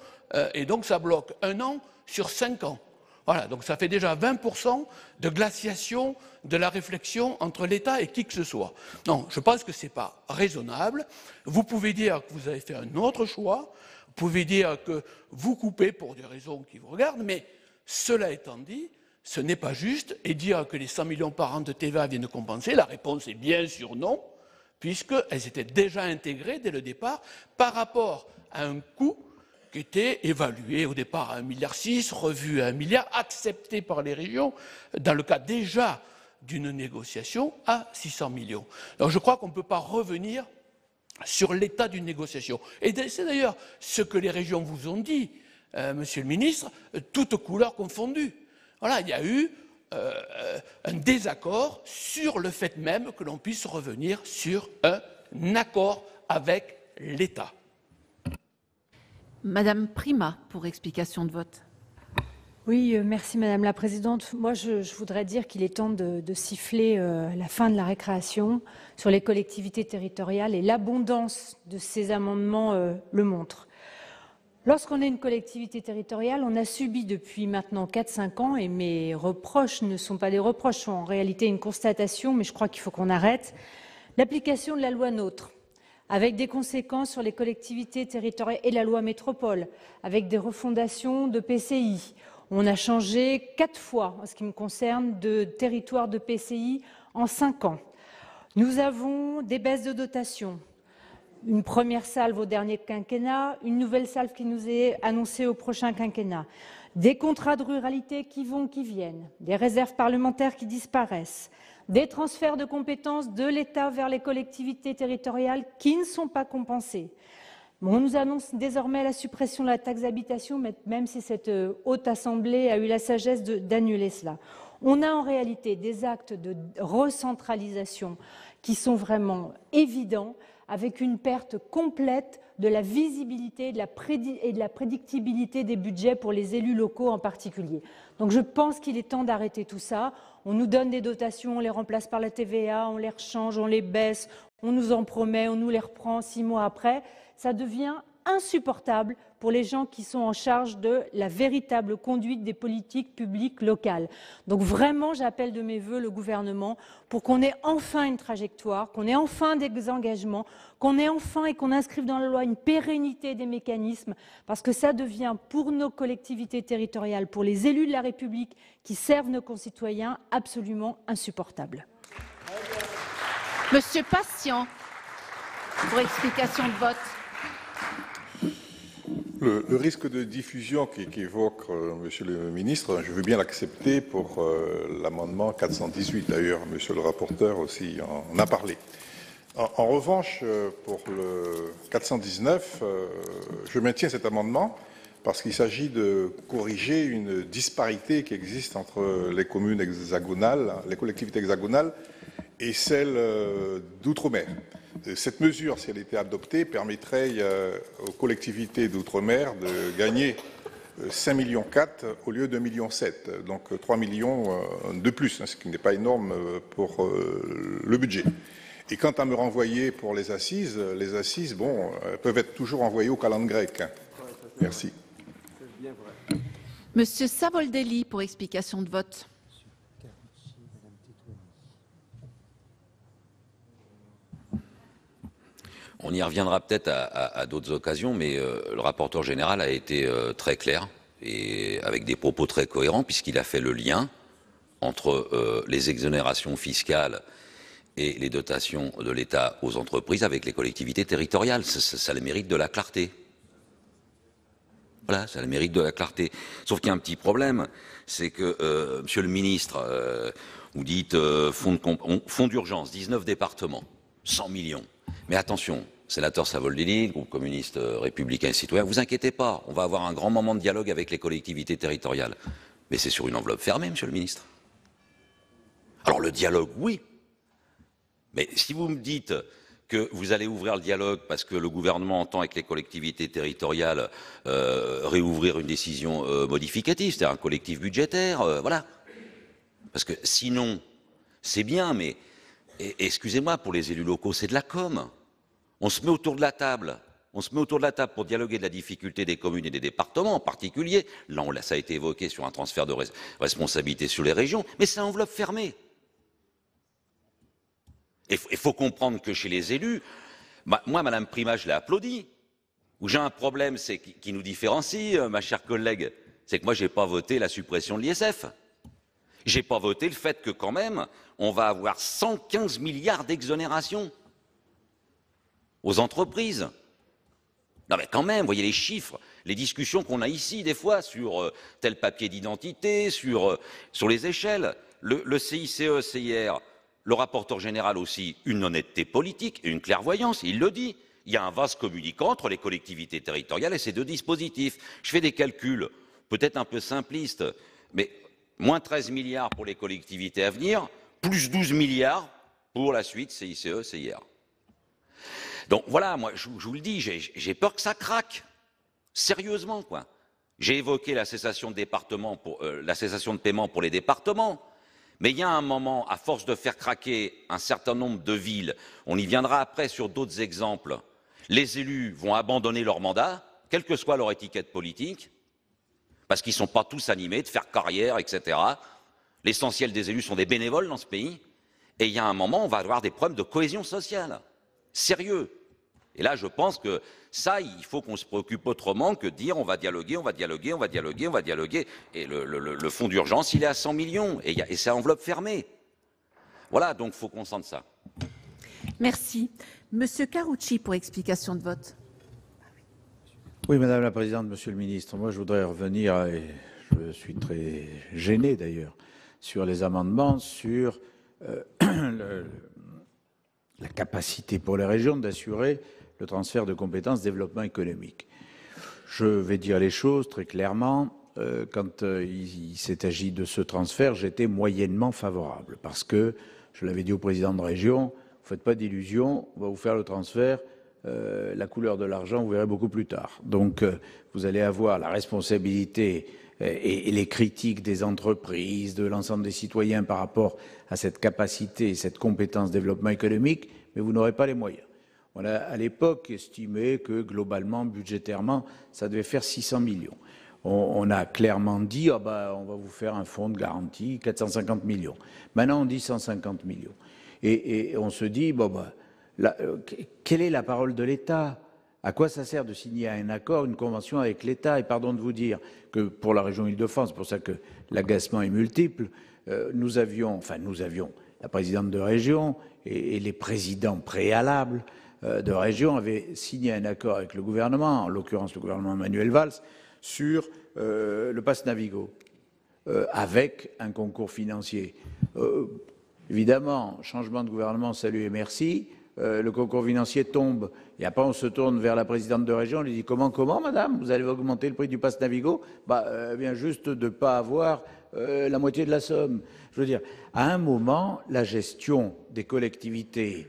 et donc ça bloque un an sur 5 ans. Voilà, donc ça fait déjà 20% de glaciation de la réflexion entre l'État et qui que ce soit. Non, je pense que ce n'est pas raisonnable. Vous pouvez dire que vous avez fait un autre choix, vous pouvez dire que vous coupez pour des raisons qui vous regardent, mais cela étant dit, ce n'est pas juste, et dire que les 100 millions par an de TVA viennent compenser, la réponse est bien sûr non, puisqu'elles étaient déjà intégrées dès le départ par rapport à un coût qui était évalué au départ à 1,6 milliard, revu à 1 milliard, accepté par les régions, dans le cas déjà d'une négociation à 600 millions. Alors je crois qu'on ne peut pas revenir sur l'état d'une négociation. Et c'est d'ailleurs ce que les régions vous ont dit, Monsieur le ministre, toutes couleurs confondues. Voilà, il y a eu un désaccord sur le fait même que l'on puisse revenir sur un accord avec l'État. Madame Prima, pour explication de vote. Oui, merci Madame la Présidente. Moi, je voudrais dire qu'il est temps de siffler la fin de la récréation sur les collectivités territoriales et l'abondance de ces amendements le montre. Lorsqu'on est une collectivité territoriale, on a subi depuis maintenant 4-5 ans, et mes reproches ne sont pas des reproches, sont en réalité une constatation, mais je crois qu'il faut qu'on arrête, l'application de la loi NOTRe, avec des conséquences sur les collectivités territoriales et la loi métropole, avec des refondations de PCI. On a changé 4 fois, en ce qui me concerne, de territoire de PCI en 5 ans. Nous avons des baisses de dotation. Une première salve au dernier quinquennat, une nouvelle salve qui nous est annoncée au prochain quinquennat. Des contrats de ruralité qui vont, qui viennent, des réserves parlementaires qui disparaissent, des transferts de compétences de l'État vers les collectivités territoriales qui ne sont pas compensés. On nous annonce désormais la suppression de la taxe d'habitation, même si cette haute assemblée a eu la sagesse d'annuler cela. On a en réalité des actes de recentralisation qui sont vraiment évidents, avec une perte complète de la visibilité et de la prédictibilité des budgets pour les élus locaux en particulier. Donc je pense qu'il est temps d'arrêter tout ça. On nous donne des dotations, on les remplace par la TVA, on les rechange, on les baisse, on nous en promet, on nous les reprend 6 mois après. Ça devient insupportable pour les gens qui sont en charge de la véritable conduite des politiques publiques locales. Donc vraiment, j'appelle de mes vœux le gouvernement pour qu'on ait enfin une trajectoire, qu'on ait enfin des engagements, qu'on ait enfin et qu'on inscrive dans la loi une pérennité des mécanismes, parce que ça devient pour nos collectivités territoriales, pour les élus de la République qui servent nos concitoyens, absolument insupportable. Monsieur Patient, pour explication de vote. Le risque de diffusion qu'évoque Monsieur le ministre, je veux bien l'accepter pour l'amendement 418. D'ailleurs, Monsieur le rapporteur aussi en a parlé. En revanche, pour le 419, je maintiens cet amendement parce qu'il s'agit de corriger une disparité qui existe entre les communes hexagonales, les collectivités hexagonales et celles d'outre-mer. Cette mesure, si elle était adoptée, permettrait aux collectivités d'outre-mer de gagner 5,4 millions au lieu de 1,7 million, donc 3 millions de plus, ce qui n'est pas énorme pour le budget. Et quant à me renvoyer pour les assises, bon, peuvent être toujours envoyées aux calendes grecques. Merci. Monsieur Savoldelli, pour explication de vote. On y reviendra peut-être à d'autres occasions, mais le rapporteur général a été très clair et avec des propos très cohérents, puisqu'il a fait le lien entre les exonérations fiscales et les dotations de l'État aux entreprises avec les collectivités territoriales. Ça le mérite de la clarté. Voilà, ça le mérite de la clarté. Sauf qu'il y a un petit problème, c'est que, Monsieur le ministre, vous dites fonds d'urgence, 19 départements, 100 millions. Mais attention, sénateur Savoldelli, groupe communiste républicain et citoyen, vous inquiétez pas, on va avoir un grand moment de dialogue avec les collectivités territoriales. Mais c'est sur une enveloppe fermée, Monsieur le ministre. Alors le dialogue, oui. Mais si vous me dites que vous allez ouvrir le dialogue parce que le gouvernement entend avec les collectivités territoriales réouvrir une décision modificative, c'est-à-dire un collectif budgétaire, voilà. Parce que sinon, c'est bien, mais excusez-moi, pour les élus locaux, c'est de la com'. On se met autour de la table. On se met autour de la table pour dialoguer de la difficulté des communes et des départements en particulier. Là, ça a été évoqué sur un transfert de responsabilité sur les régions, mais c'est enveloppe fermée. Il faut comprendre que chez les élus, moi, Madame Prima, je l'ai applaudi. Où j'ai un problème, c'est qui nous différencie, ma chère collègue, c'est que moi, je n'ai pas voté la suppression de l'ISF. Je n'ai pas voté le fait que, quand même, on va avoir 115 milliards d'exonération aux entreprises. Non mais quand même, vous voyez les chiffres, les discussions qu'on a ici, des fois, sur tel papier d'identité, sur les échelles. Le CICE, CIR, le rapporteur général aussi, une honnêteté politique, une clairvoyance, il le dit. Il y a un vase communicant entre les collectivités territoriales et ces deux dispositifs. Je fais des calculs, peut-être un peu simplistes, mais moins 13 milliards pour les collectivités à venir, plus 12 milliards pour la suite CICE, CIR. Donc voilà, moi je vous le dis, j'ai peur que ça craque, sérieusement quoi. J'ai évoqué la cessation de paiement pour les départements, mais il y a un moment, à force de faire craquer un certain nombre de villes, on y viendra après sur d'autres exemples, les élus vont abandonner leur mandat, quelle que soit leur étiquette politique, parce qu'ils ne sont pas tous animés de faire carrière, etc. L'essentiel des élus sont des bénévoles dans ce pays, et il y a un moment, on va avoir des problèmes de cohésion sociale. Sérieux. Et là, je pense que ça, il faut qu'on se préoccupe autrement que de dire on va dialoguer, on va dialoguer, on va dialoguer, on va dialoguer. Et le fonds d'urgence, il est à 100 millions et c'est à enveloppe fermée. Voilà, donc il faut qu'on sente ça. Merci. Monsieur Carucci pour explication de vote. Oui, Madame la Présidente, Monsieur le Ministre, moi je voudrais revenir, et je suis très gêné d'ailleurs, sur les amendements, sur la capacité pour les régions d'assurer le transfert de compétences développement économique. Je vais dire les choses très clairement. Quand il s'est agi de ce transfert, j'étais moyennement favorable parce que, je l'avais dit au président de région, vous ne faites pas d'illusions, on va vous faire le transfert, la couleur de l'argent, vous verrez beaucoup plus tard. Donc, vous allez avoir la responsabilité et les critiques des entreprises, de l'ensemble des citoyens par rapport à cette capacité et cette compétence développement économique, mais vous n'aurez pas les moyens. On a à l'époque estimé que globalement, budgétairement, ça devait faire 600 millions. On a clairement dit, on va vous faire un fonds de garantie, 450 millions. Maintenant, on dit 150 millions. Et on se dit, quelle est la parole de l'État ? À quoi ça sert de signer un accord, une convention avec l'État? Et pardon de vous dire que pour la région Île-de-France, c'est pour ça que l'agacement est multiple, nous avions, la présidente de région et les présidents préalables de région avaient signé un accord avec le gouvernement, en l'occurrence le gouvernement Manuel Valls, sur le pass Navigo, avec un concours financier. Évidemment, changement de gouvernement, salut et merci. Le concours financier tombe et après on se tourne vers la présidente de région, on lui dit comment madame, vous allez augmenter le prix du pass Navigo? Bien juste de ne pas avoir la moitié de la somme. Je veux dire, à un moment, la gestion des collectivités,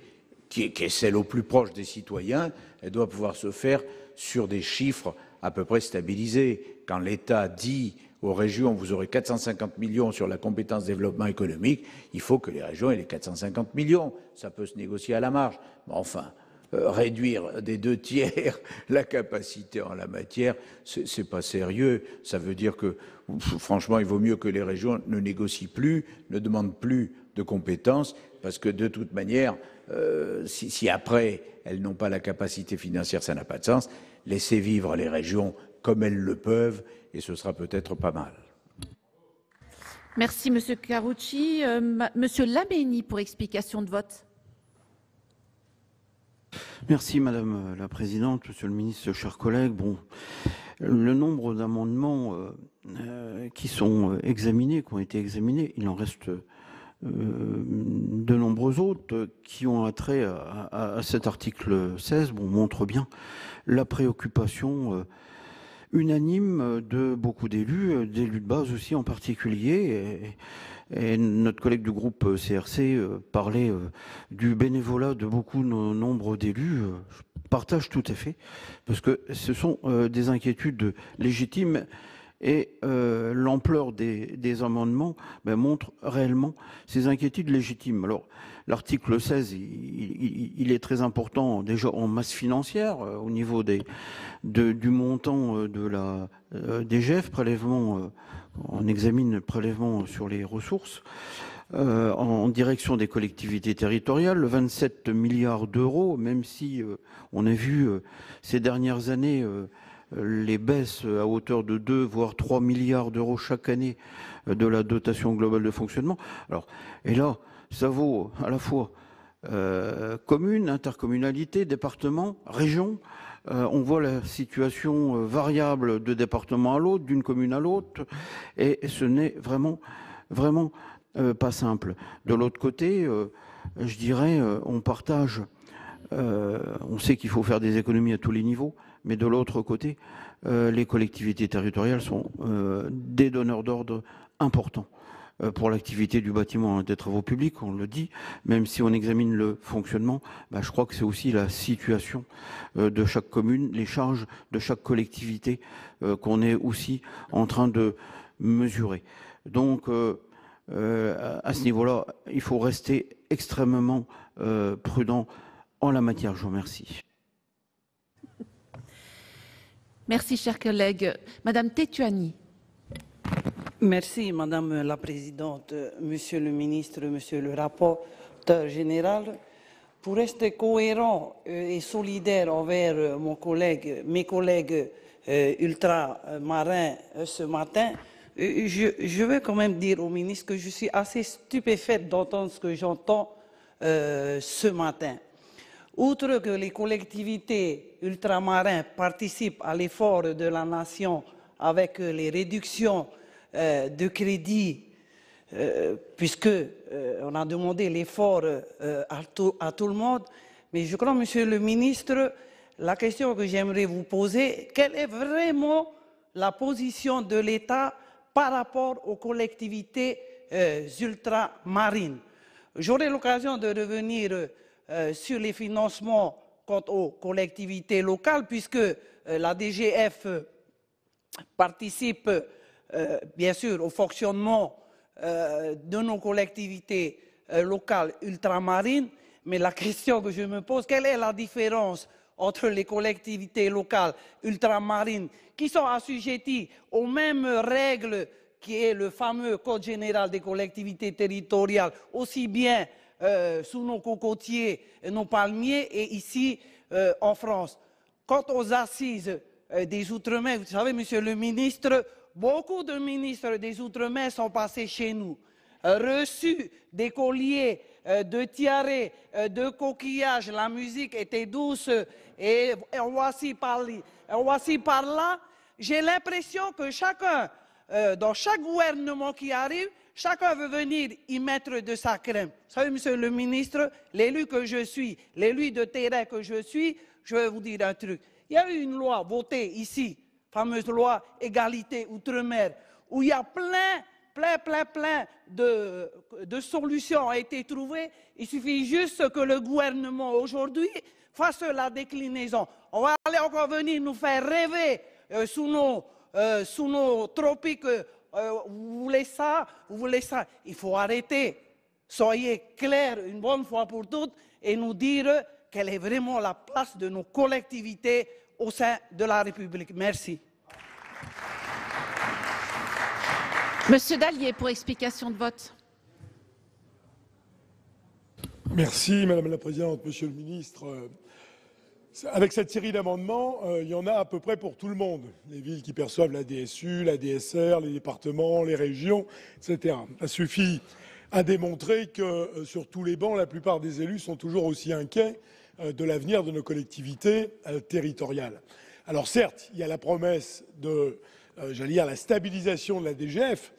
qui est celle au plus proche des citoyens, elle doit pouvoir se faire sur des chiffres à peu près stabilisés. Quand l'État dit aux régions, vous aurez 450 millions sur la compétence développement économique, il faut que les régions aient les 450 millions. Ça peut se négocier à la marge. Mais enfin, réduire des 2/3 la capacité en la matière, c'est pas sérieux. Ça veut dire que, franchement, il vaut mieux que les régions ne négocient plus, ne demandent plus de compétences, parce que de toute manière, si après elles n'ont pas la capacité financière, ça n'a pas de sens. Laissez vivre les régions comme elles le peuvent, et ce sera peut-être pas mal. Merci, Monsieur Carucci. Monsieur Laménie, pour explication de vote. Merci Madame la Présidente, Monsieur le Ministre, chers collègues. Bon, le nombre d'amendements qui sont examinés, qui ont été examinés, il en reste de nombreux autres qui ont attrait à cet article 16, bon, montre bien la préoccupation unanime de beaucoup d'élus de base aussi en particulier. Et notre collègue du groupe CRC parlait du bénévolat de beaucoup nombre d'élus. Je partage tout à fait, parce que ce sont des inquiétudes légitimes et l'ampleur des amendements montre réellement ces inquiétudes légitimes. Alors, l'article 16, il est très important déjà en masse financière, au niveau du montant de la DGF, prélèvement. On examine le prélèvement sur les ressources en direction des collectivités territoriales, 27 milliards d'euros, même si on a vu ces dernières années les baisses à hauteur de 2 voire 3 milliards d'euros chaque année de la dotation globale de fonctionnement. Alors, et là, ça vaut à la fois communes, intercommunalités, départements, régions. On voit la situation variable de département à l'autre, d'une commune à l'autre, et ce n'est vraiment pas simple. De l'autre côté, je dirais, on partage, on sait qu'il faut faire des économies à tous les niveaux, mais de l'autre côté, les collectivités territoriales sont des donneurs d'ordre importants pour l'activité du bâtiment et des travaux publics, on le dit, même si on examine le fonctionnement, je crois que c'est aussi la situation de chaque commune, les charges de chaque collectivité qu'on est aussi en train de mesurer. Donc, à ce niveau-là, il faut rester extrêmement prudent en la matière. Je vous remercie. Merci, chers collègues. Madame Tetuani. Merci, Madame la Présidente, Monsieur le Ministre, Monsieur le rapporteur général. Pour rester cohérent et solidaire envers mes collègues ultramarins ce matin, je vais quand même dire au ministre que je suis assez stupéfaite d'entendre ce que j'entends ce matin. Outre que les collectivités ultramarins participent à l'effort de la nation avec les réductions de crédit, puisque on a demandé l'effort à tout le monde. Mais je crois, Monsieur le Ministre, la question que j'aimerais vous poser, quelle est vraiment la position de l'État par rapport aux collectivités ultramarines? J'aurai l'occasion de revenir sur les financements quant aux collectivités locales, puisque la DGF participe bien sûr au fonctionnement de nos collectivités locales ultramarines, mais la question que je me pose, quelle est la différence entre les collectivités locales ultramarines qui sont assujetties aux mêmes règles qui est le fameux Code général des collectivités territoriales, aussi bien sous nos cocotiers, nos palmiers et ici en France. Quant aux assises des Outre-mer, vous savez, Monsieur le Ministre, beaucoup de ministres des Outre-mer sont passés chez nous, reçus des colliers de tiarets, de coquillages, la musique était douce et voici par là. J'ai l'impression que chacun, dans chaque gouvernement qui arrive, chacun veut venir y mettre de sa crème. Vous savez, Monsieur le Ministre, l'élu que je suis, l'élu de terrain que je suis, je vais vous dire un truc. Il y a eu une loi votée ici, fameuse loi égalité outre-mer, où il y a plein de solutions ont été trouvées. Il suffit juste que le gouvernement aujourd'hui fasse la déclinaison. On va aller encore venir nous faire rêver sous nos tropiques. Vous voulez ça, vous voulez ça. Il faut arrêter. Soyez clairs une bonne fois pour toutes et nous dire quelle est vraiment la place de nos collectivités au sein de la République. Merci. Monsieur Dallier, pour explication de vote. Merci Madame la Présidente, Monsieur le Ministre. Avec cette série d'amendements, il y en a à peu près pour tout le monde. Les villes qui perçoivent la DSU, la DSR, les départements, les régions, etc. Ça suffit à démontrer que sur tous les bancs, la plupart des élus sont toujours aussi inquiets de l'avenir de nos collectivités territoriales. Alors certes, il y a la promesse de, j'allais dire, la stabilisation de la DGF,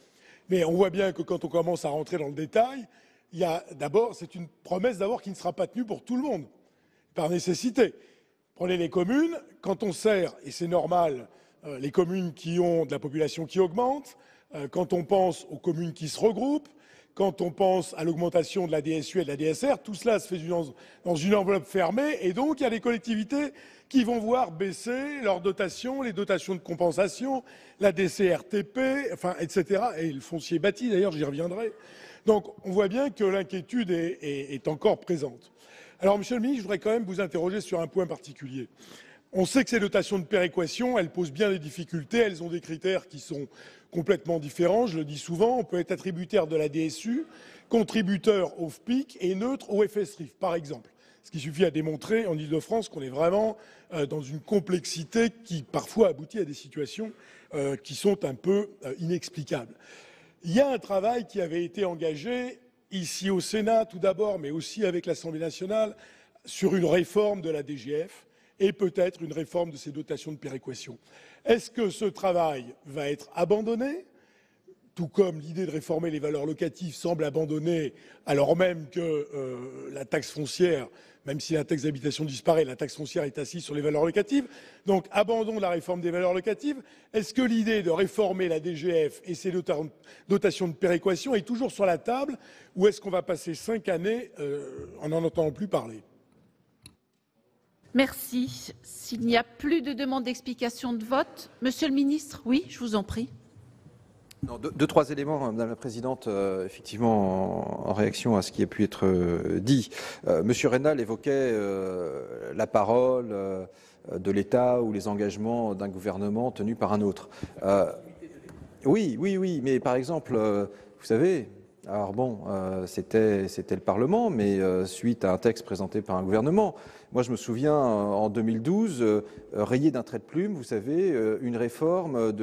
mais on voit bien que quand on commence à rentrer dans le détail, il y a d'abord, c'est une promesse d'abord qui ne sera pas tenue pour tout le monde, par nécessité. Prenez les communes, quand on sert, et c'est normal, les communes qui ont de la population qui augmente, quand on pense aux communes qui se regroupent, quand on pense à l'augmentation de la DSU et de la DSR, tout cela se fait dans une enveloppe fermée, et donc il y a des collectivités qui vont voir baisser leurs dotations, les dotations de compensation, la DCRTP, enfin, etc. Et le foncier bâti, d'ailleurs, j'y reviendrai. Donc on voit bien que l'inquiétude est encore présente. Alors, Monsieur le Ministre, je voudrais quand même vous interroger sur un point particulier. On sait que ces dotations de péréquation, elles posent bien des difficultés, elles ont des critères qui sont complètement différents, je le dis souvent, on peut être attributaire de la DSU, contributeur au FPIC et neutre au FSRIF, par exemple. Ce qui suffit à démontrer en Ile-de-France qu'on est vraiment dans une complexité qui parfois aboutit à des situations qui sont un peu inexplicables. Il y a un travail qui avait été engagé ici au Sénat tout d'abord, mais aussi avec l'Assemblée nationale, sur une réforme de la DGF et peut-être une réforme de ces dotations de péréquation. Est-ce que ce travail va être abandonné, tout comme l'idée de réformer les valeurs locatives semble abandonnée, alors même que la taxe foncière, même si la taxe d'habitation disparaît, la taxe foncière est assise sur les valeurs locatives. Donc, abandon de la réforme des valeurs locatives. Est-ce que l'idée de réformer la DGF et ses dotations de péréquation est toujours sur la table, ou est-ce qu'on va passer 5 années en n'en entendant plus parler ? Merci. S'il n'y a plus de demande d'explication de vote, Monsieur le Ministre, oui, je vous en prie. Non, deux, trois éléments, Madame la Présidente, effectivement, en réaction à ce qui a pu être dit. Monsieur Reynal évoquait la parole de l'État ou les engagements d'un gouvernement tenu par un autre. Oui, mais par exemple, vous savez, alors bon, c'était le Parlement, mais suite à un texte présenté par un gouvernement. Moi, je me souviens, en 2012, rayé d'un trait de plume, vous savez, une réforme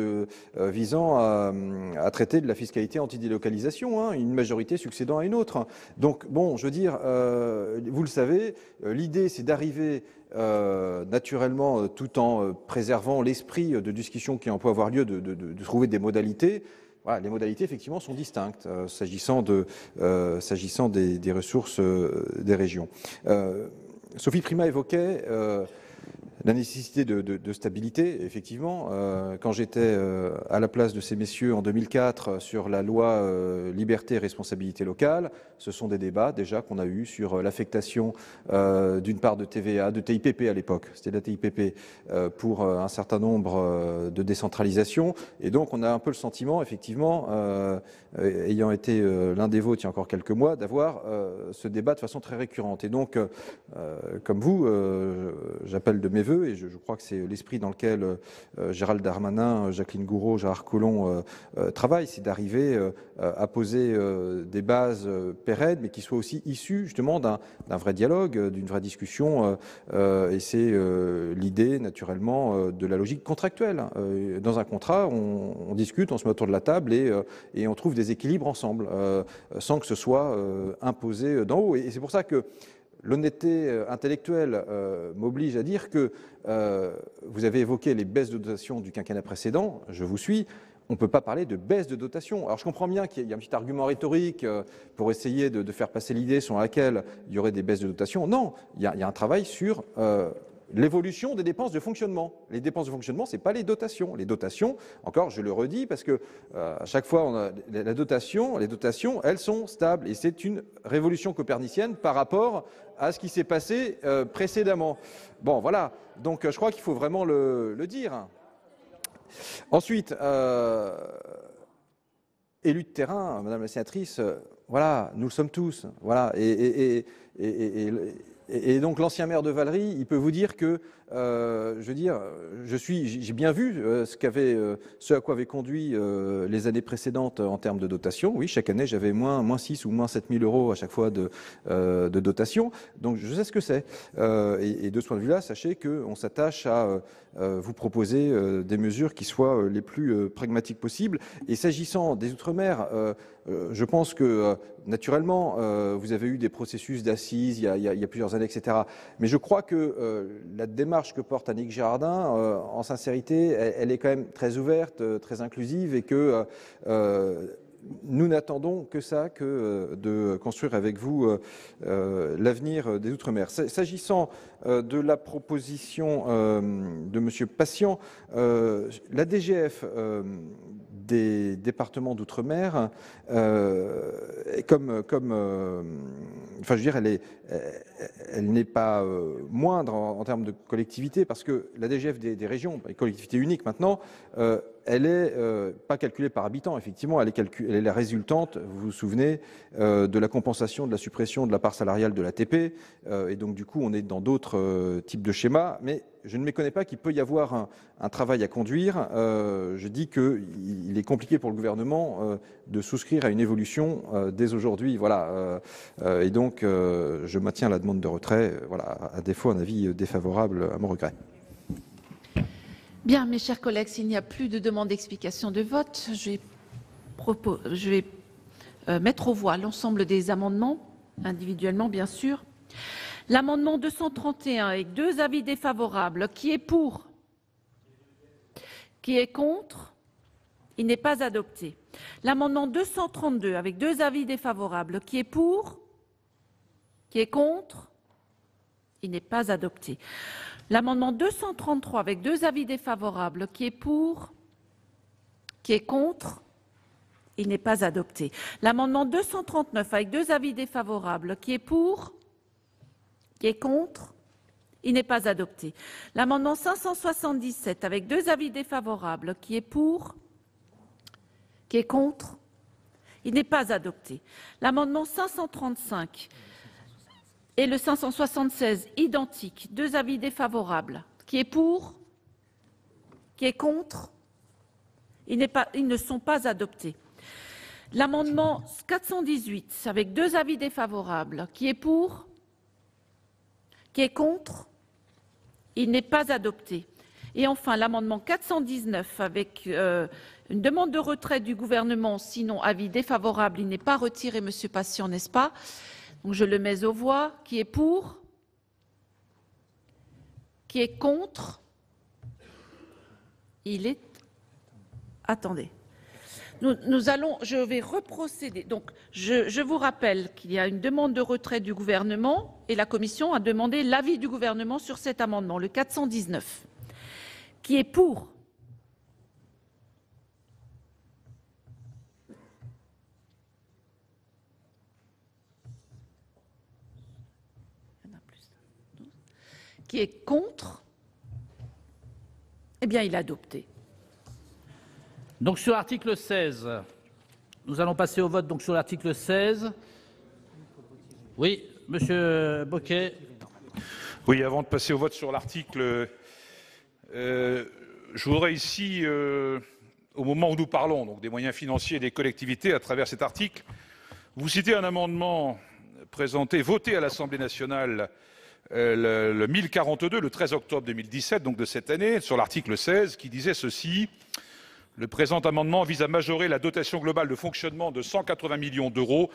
visant à traiter de la fiscalité anti-délocalisation, hein, une majorité succédant à une autre. Donc, bon, je veux dire, vous le savez, l'idée, c'est d'arriver naturellement, tout en préservant l'esprit de discussion qui en peut avoir lieu, de trouver des modalités. Voilà, les modalités, effectivement, sont distinctes s'agissant des ressources des régions. Sophie Primas évoquait la nécessité de stabilité, effectivement. Quand j'étais à la place de ces messieurs en 2004 sur la loi liberté et responsabilité locale, ce sont des débats déjà qu'on a eus sur l'affectation d'une part de TVA, de TIPP à l'époque, c'était de la TIPP, pour un certain nombre de décentralisation. Et donc on a un peu le sentiment, effectivement, ayant été l'un des vôtres il y a encore quelques mois, d'avoir ce débat de façon très récurrente. Et donc, comme vous, j'appelle de mes vœux, et je crois que c'est l'esprit dans lequel Gérald Darmanin, Jacqueline Gouraud, Gérard Collomb travaillent, c'est d'arriver à poser des bases pérennes, mais qui soient aussi issues justement d'un vrai dialogue, d'une vraie discussion. Et c'est l'idée, naturellement, de la logique contractuelle. Dans un contrat, on discute, on se met autour de la table et on trouve des équilibres ensemble, sans que ce soit imposé d'en haut. Et c'est pour ça que l'honnêteté intellectuelle m'oblige à dire que vous avez évoqué les baisses de dotation du quinquennat précédent, je vous suis. On ne peut pas parler de baisse de dotation. Alors je comprends bien qu'il y a un petit argument rhétorique pour essayer de faire passer l'idée selon laquelle il y aurait des baisses de dotation. Non, il y a un travail sur l'évolution des dépenses de fonctionnement. Les dépenses de fonctionnement, ce n'est pas les dotations. Les dotations, encore, je le redis, parce que à chaque fois, on a les dotations, elles sont stables. Et c'est une révolution copernicienne par rapport à ce qui s'est passé précédemment. Bon, voilà. Donc, je crois qu'il faut vraiment le dire. Ensuite, élus de terrain, Madame la sénatrice, voilà, nous le sommes tous. Voilà. Et Et donc l'ancien maire de Vallery, il peut vous dire que, je veux dire, j'ai bien vu ce à quoi avaient conduit les années précédentes en termes de dotation. Oui, chaque année j'avais moins 6 ou moins 7 000 euros à chaque fois de dotation. Donc je sais ce que c'est. Et de ce point de vue-là, sachez qu'on s'attache à vous proposer des mesures qui soient les plus pragmatiques possibles. Et s'agissant des Outre-mer, je pense que naturellement, vous avez eu des processus d'assises il y a plusieurs années, etc. Mais je crois que la démarche que porte Annick Girardin, en sincérité, elle est quand même très ouverte, très inclusive, et que nous n'attendons que ça, que de construire avec vous l'avenir des Outre-mer. S'agissant de la proposition de M. Patient, la DGF des départements d'outre-mer, enfin, je veux dire, elle n'est pas moindre en termes de collectivité, parce que la DGF des régions, les collectivités uniques maintenant, elle est pas calculée par habitant, effectivement, elle est la résultante, vous vous souvenez, de la compensation de la suppression de la part salariale de l'ATP, et donc du coup on est dans d'autres types de schémas, mais je ne méconnais pas qu'il peut y avoir un travail à conduire. Je dis qu'il est compliqué pour le gouvernement de souscrire à une évolution dès aujourd'hui. Voilà. Et donc, je maintiens la demande de retrait. Voilà. À défaut, un avis défavorable à mon regret. Bien, mes chers collègues, s'il n'y a plus de demande d'explication de vote, je vais mettre aux voix l'ensemble des amendements, individuellement, bien sûr. L'amendement 231 avec 2 avis défavorables. Qui est pour? Qui est contre? Il n'est pas adopté. L'amendement 232 avec 2 avis défavorables. Qui est pour? Qui est contre? Il n'est pas adopté. L'amendement 233 avec 2 avis défavorables. Qui est pour? Qui est contre? Il n'est pas adopté. L'amendement 239 avec 2 avis défavorables. Qui est pour? Qui est contre? Il n'est pas adopté. L'amendement 577 avec 2 avis défavorables. Qui est pour? Qui est contre? Il n'est pas adopté. L'amendement 535 et le 576 identiques. 2 avis défavorables. Qui est pour? Qui est contre? Ils ne sont pas adoptés. L'amendement 418 avec 2 avis défavorables. Qui est pour? Qui est contre? Il n'est pas adopté. Et enfin, l'amendement 419 avec une demande de retrait du gouvernement, sinon avis défavorable. Il n'est pas retiré, Monsieur Patient, n'est-ce pas? Donc je le mets aux voix. Qui est pour? Qui est contre? Il est... Attendez. Je vais reprocéder. Donc, je vous rappelle qu'il y a une demande de retrait du gouvernement et la Commission a demandé l'avis du gouvernement sur cet amendement, le 419. Qui est pour? Qui est contre? Eh bien, il est adopté. Donc sur l'article 16, nous allons passer au vote donc sur l'article 16. Oui, Monsieur Bocquet. Oui, avant de passer au vote sur l'article, je voudrais ici, au moment où nous parlons donc des moyens financiers des collectivités à travers cet article, vous citer un amendement voté à l'Assemblée nationale le 1042, le 13 octobre 2017, donc de cette année, sur l'article 16, qui disait ceci. Le présent amendement vise à majorer la dotation globale de fonctionnement de 180 millions d'euros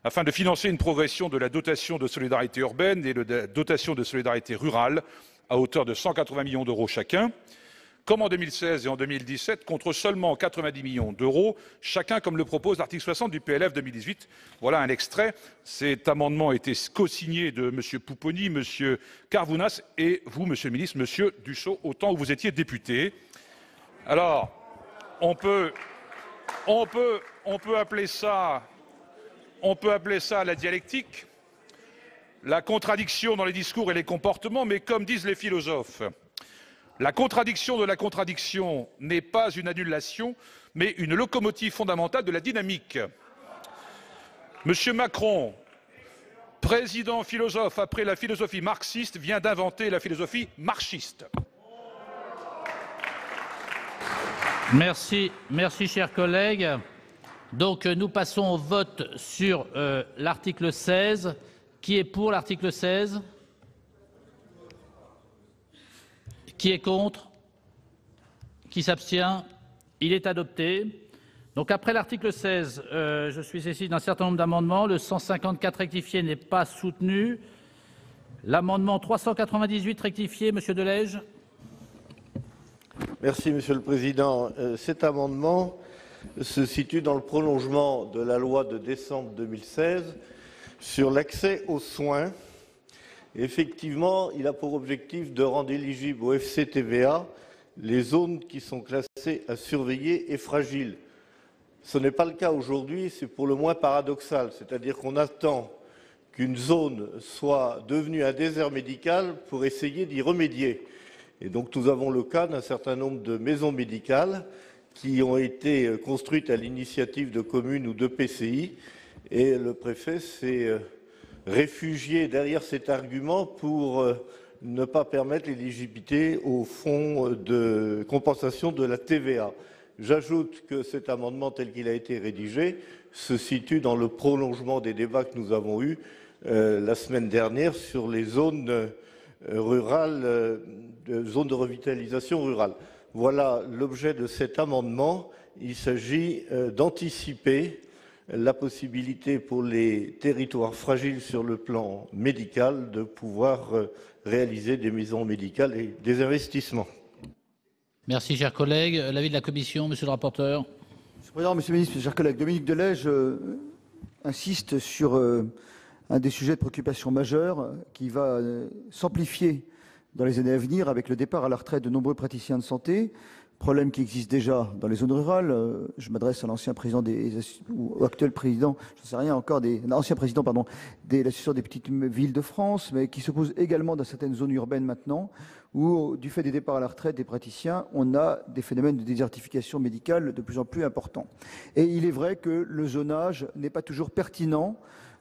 afin de financer une progression de la dotation de solidarité urbaine et de la dotation de solidarité rurale à hauteur de 180 millions d'euros chacun, comme en 2016 et en 2017, contre seulement 90 millions d'euros chacun, comme le propose l'article 60 du PLF 2018. Voilà un extrait. Cet amendement a été co-signé de M. Pupponi, M. Carvounas et vous, Monsieur le ministre, M. Dussopt, au temps où vous étiez député. Alors, on peut appeler ça la dialectique, la contradiction dans les discours et les comportements, mais comme disent les philosophes, la contradiction de la contradiction n'est pas une annulation, mais une locomotive fondamentale de la dynamique. Monsieur Macron président philosophe, après la philosophie marxiste, vient d'inventer la philosophie marxiste. Merci, chers collègues. Donc, nous passons au vote sur l'article 16. Qui est pour l'article 16? Qui est contre? Qui s'abstient? Il est adopté. Donc, après l'article 16, je suis saisi d'un certain nombre d'amendements. Le 154 rectifié n'est pas soutenu. L'amendement 398 rectifié, Monsieur Delège. Merci, Monsieur le Président. Cet amendement se situe dans le prolongement de la loi de décembre 2016 sur l'accès aux soins. Effectivement, il a pour objectif de rendre éligibles au FCTVA les zones qui sont classées à surveiller et fragiles. Ce n'est pas le cas aujourd'hui, c'est pour le moins paradoxal, c'est-à-dire qu'on attend qu'une zone soit devenue un désert médical pour essayer d'y remédier. Et donc nous avons le cas d'un certain nombre de maisons médicales qui ont été construites à l'initiative de communes ou de PCI, et le préfet s'est réfugié derrière cet argument pour ne pas permettre l'éligibilité au fonds de compensation de la TVA. J'ajoute que cet amendement tel qu'il a été rédigé se situe dans le prolongement des débats que nous avons eus la semaine dernière sur les zones rurales, zones de revitalisation rurale. Voilà l'objet de cet amendement. Il s'agit d'anticiper la possibilité pour les territoires fragiles sur le plan médical de pouvoir réaliser des maisons médicales et des investissements. Merci, chers collègues. L'avis de la Commission, Monsieur le rapporteur. Monsieur le Président, Monsieur le Ministre, mes chers collègues, Dominique Delège insiste sur un des sujets de préoccupation majeure qui va s'amplifier dans les années à venir avec le départ à la retraite de nombreux praticiens de santé, problème qui existe déjà dans les zones rurales. Je m'adresse à l'ancien président ou actuel président, je ne sais rien encore, ancien président pardon, de l'association des petites villes de France, mais qui se pose également dans certaines zones urbaines maintenant, où du fait des départs à la retraite des praticiens, on a des phénomènes de désertification médicale de plus en plus importants. Et il est vrai que le zonage n'est pas toujours pertinent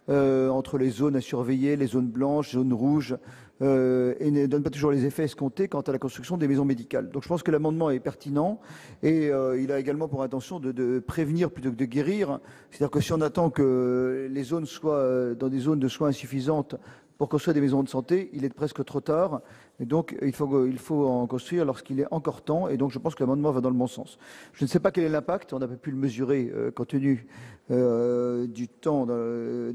entre les zones à surveiller, les zones blanches, les zones rouges, et ne donne pas toujours les effets escomptés quant à la construction des maisons médicales. Donc je pense que l'amendement est pertinent et il a également pour intention de prévenir plutôt que de guérir. C'est-à-dire que si on attend que les zones soient dans des zones de soins insuffisantes pour construire des maisons de santé, il est presque trop tard. Et donc, il faut en construire lorsqu'il est encore temps. Et donc, je pense que l'amendement va dans le bon sens. Je ne sais pas quel est l'impact. On n'a pas pu le mesurer compte tenu du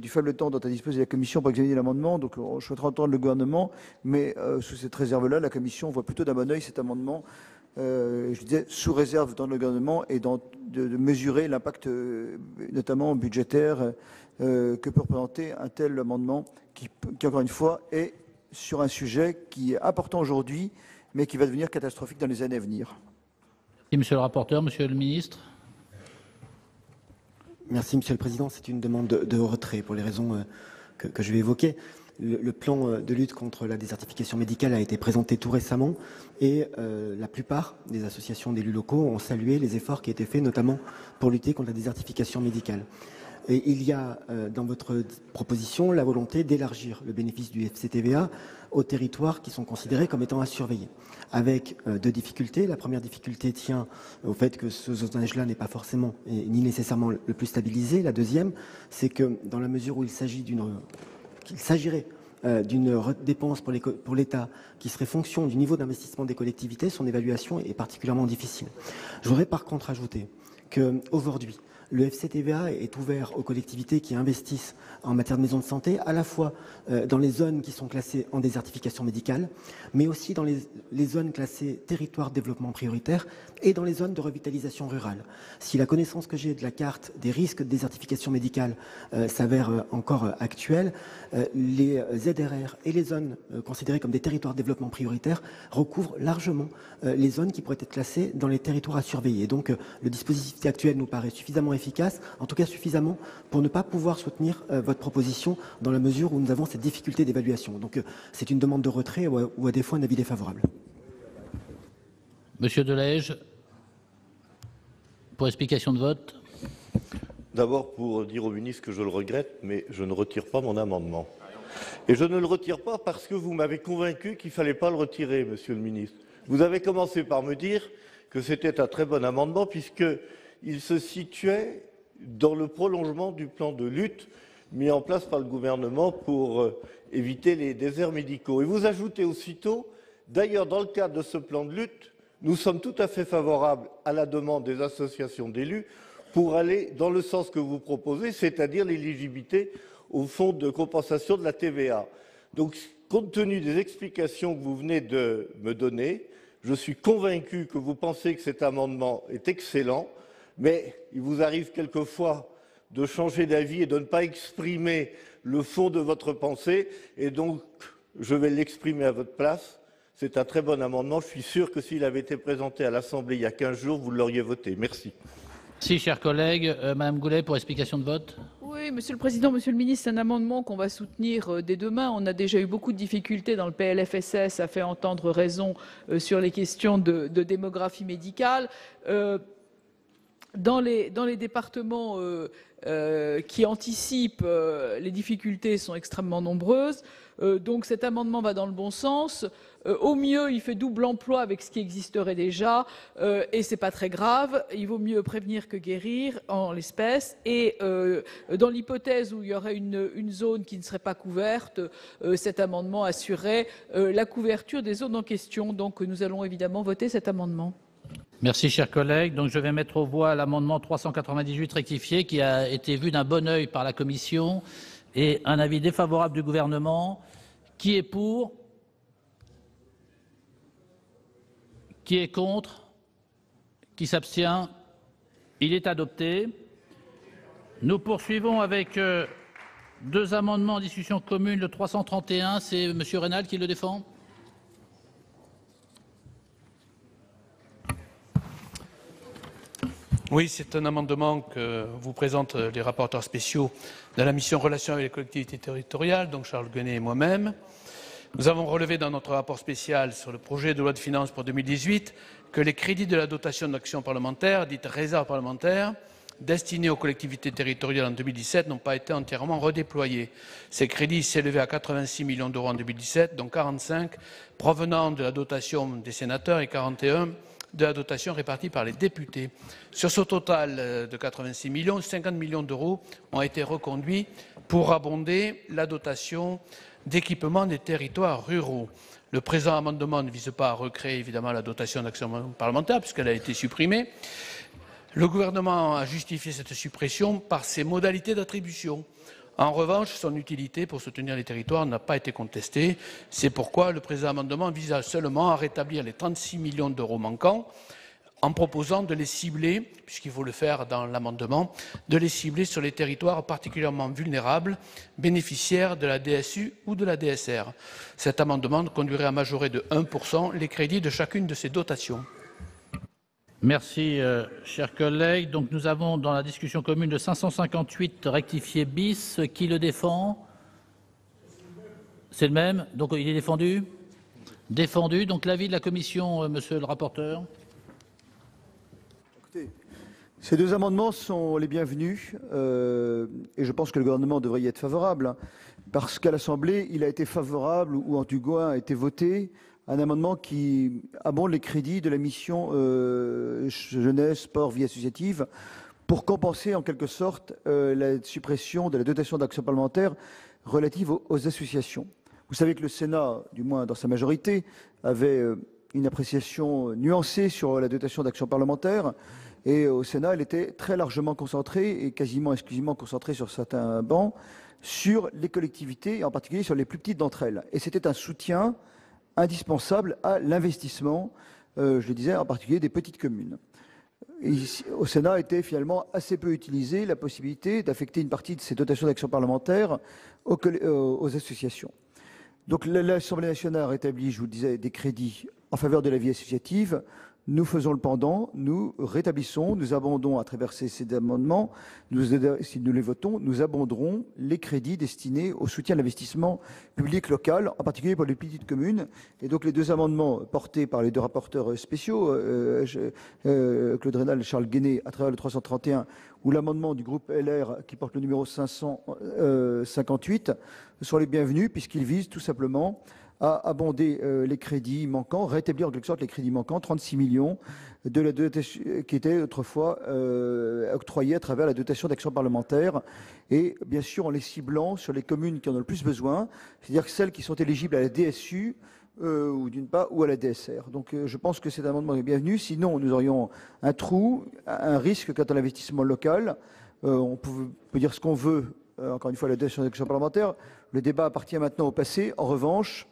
faible temps dont a disposé la Commission pour examiner l'amendement. Donc, je souhaiterais entendre le gouvernement. Mais sous cette réserve-là, la Commission voit plutôt d'un bon œil cet amendement. Je disais sous réserve dans le gouvernement et de mesurer l'impact, notamment budgétaire, que peut représenter un tel amendement qui, encore une fois, est sur un sujet qui est important aujourd'hui, mais qui va devenir catastrophique dans les années à venir. Merci, Monsieur le rapporteur, Monsieur le ministre. Merci, Monsieur le Président. C'est une demande de retrait pour les raisons que je vais évoquer. Le plan de lutte contre la désertification médicale a été présenté tout récemment et la plupart des associations d'élus locaux ont salué les efforts qui ont été faits, notamment pour lutter contre la désertification médicale. Et il y a dans votre proposition la volonté d'élargir le bénéfice du FCTVA aux territoires qui sont considérés comme étant à surveiller, avec deux difficultés. La première difficulté tient au fait que ce zonage-là n'est pas forcément ni nécessairement le plus stabilisé. La deuxième, c'est que dans la mesure où il s'agirait d'une dépense pour l'État qui serait fonction du niveau d'investissement des collectivités, son évaluation est particulièrement difficile. Je voudrais par contre ajouter qu'aujourd'hui, le FCTVA est ouvert aux collectivités qui investissent en matière de maisons de santé, à la fois dans les zones qui sont classées en désertification médicale, mais aussi dans les zones classées territoire de développement prioritaire et dans les zones de revitalisation rurale. Si la connaissance que j'ai de la carte des risques de désertification médicale s'avère encore actuelle, les ZRR et les zones considérées comme des territoires de développement prioritaire recouvrent largement les zones qui pourraient être classées dans les territoires à surveiller. Donc le dispositif actuel nous paraît suffisamment efficace, en tout cas suffisamment pour ne pas pouvoir soutenir votre proposition dans la mesure où nous avons cette difficulté d'évaluation. Donc c'est une demande de retrait ou à défaut un avis défavorable. Monsieur Delège, pour explication de vote. D'abord pour dire au ministre que je le regrette, mais je ne retire pas mon amendement. Et je ne le retire pas parce que vous m'avez convaincu qu'il ne fallait pas le retirer, Monsieur le ministre. Vous avez commencé par me dire que c'était un très bon amendement puisqu'il se situait dans le prolongement du plan de lutte mis en place par le gouvernement pour éviter les déserts médicaux. Et vous ajoutez aussitôt, d'ailleurs, dans le cadre de ce plan de lutte, nous sommes tout à fait favorables à la demande des associations d'élus pour aller dans le sens que vous proposez, c'est-à-dire l'éligibilité au fonds de compensation de la TVA. Donc, compte tenu des explications que vous venez de me donner, je suis convaincu que vous pensez que cet amendement est excellent, mais il vous arrive quelquefois de changer d'avis et de ne pas exprimer le fond de votre pensée, et donc je vais l'exprimer à votre place. C'est un très bon amendement. Je suis sûr que s'il avait été présenté à l'Assemblée il y a 15 jours, vous l'auriez voté. Merci. Merci, chers collègues. Madame Goulet, pour explication de vote. Oui, Monsieur le Président, Monsieur le Ministre, c'est un amendement qu'on va soutenir dès demain. On a déjà eu beaucoup de difficultés dans le PLFSS à faire entendre raison sur les questions de démographie médicale. Dans les départements qui anticipent, les difficultés sont extrêmement nombreuses. Donc cet amendement va dans le bon sens. Au mieux, il fait double emploi avec ce qui existerait déjà, et c'est pas très grave. Il vaut mieux prévenir que guérir en l'espèce. Et dans l'hypothèse où il y aurait une zone qui ne serait pas couverte, cet amendement assurerait la couverture des zones en question. Donc nous allons évidemment voter cet amendement. Merci, chers collègues. Donc, je vais mettre aux voix l'amendement 398 rectifié qui a été vu d'un bon œil par la Commission et un avis défavorable du gouvernement. Qui est pour? Qui est contre? Qui s'abstient? Il est adopté. Nous poursuivons avec deux amendements en discussion commune. Le 331, c'est M. Reynal qui le défend. Oui, c'est un amendement que vous présentent les rapporteurs spéciaux de la mission Relations avec les collectivités territoriales, donc Charles Guenet et moi-même. Nous avons relevé dans notre rapport spécial sur le projet de loi de finances pour 2018 que les crédits de la dotation d'action parlementaire, dite réserve parlementaire, destinés aux collectivités territoriales en 2017 n'ont pas été entièrement redéployés. Ces crédits s'élevaient à 86 millions d'euros en 2017, dont 45 provenant de la dotation des sénateurs et 41 de la dotation répartie par les députés. Sur ce total de 86 millions, 50 millions d'euros ont été reconduits pour abonder la dotation d'équipement des territoires ruraux. Le présent amendement ne vise pas à recréer évidemment la dotation d'action parlementaire puisqu'elle a été supprimée. Le gouvernement a justifié cette suppression par ses modalités d'attribution. En revanche, son utilité pour soutenir les territoires n'a pas été contestée. C'est pourquoi le présent amendement vise seulement à rétablir les 36 millions d'euros manquants en proposant de les cibler, puisqu'il faut le faire dans l'amendement, de les cibler sur les territoires particulièrement vulnérables, bénéficiaires de la DSU ou de la DSR. Cet amendement conduirait à majorer de 1% les crédits de chacune de ces dotations. Merci, chers collègues. Donc, nous avons dans la discussion commune le 558 rectifié bis. Qui le défend? C'est le même. Donc, il est défendu? Défendu. Donc, l'avis de la commission, monsieur le rapporteur. Écoutez, ces deux amendements sont les bienvenus et je pense que le gouvernement devrait y être favorable parce qu'à l'Assemblée, il a été favorable ou en tout cas a été voté un amendement qui abonde les crédits de la mission jeunesse, sport, vie associative pour compenser en quelque sorte la suppression de la dotation d'action parlementaire relative aux associations. Vous savez que le Sénat, du moins dans sa majorité, avait une appréciation nuancée sur la dotation d'action parlementaire et au Sénat, elle était très largement concentrée et quasiment exclusivement concentrée sur certains bancs sur les collectivités et en particulier sur les plus petites d'entre elles. Et c'était un soutien indispensable à l'investissement, je le disais, en particulier des petites communes. Et ici, au Sénat, était finalement assez peu utilisée la possibilité d'affecter une partie de ces dotations d'action parlementaire aux associations. Donc l'Assemblée nationale a rétabli, je vous le disais, des crédits en faveur de la vie associative. Nous faisons le pendant, nous rétablissons, nous abondons à travers ces amendements, si nous les votons, nous abonderons les crédits destinés au soutien à l'investissement public local, en particulier pour les petites communes. Et donc les deux amendements portés par les deux rapporteurs spéciaux, Claude Raynal et Charles Guené, à travers le 331, ou l'amendement du groupe LR qui porte le numéro 558, sont les bienvenus puisqu'ils visent tout simplement à abonder les crédits manquants, rétablir en quelque sorte les crédits manquants, 36 millions de la dotation qui était autrefois octroyée à travers la dotation d'action parlementaire, et bien sûr en les ciblant sur les communes qui en ont le plus besoin, c'est-à-dire celles qui sont éligibles à la DSU ou d'une part ou à la DSR. Donc je pense que cet amendement est bienvenu, sinon nous aurions un trou, un risque quant à l'investissement local. On peut dire ce qu'on veut, encore une fois la dotation d'action parlementaire, le débat appartient maintenant au passé. En revanche,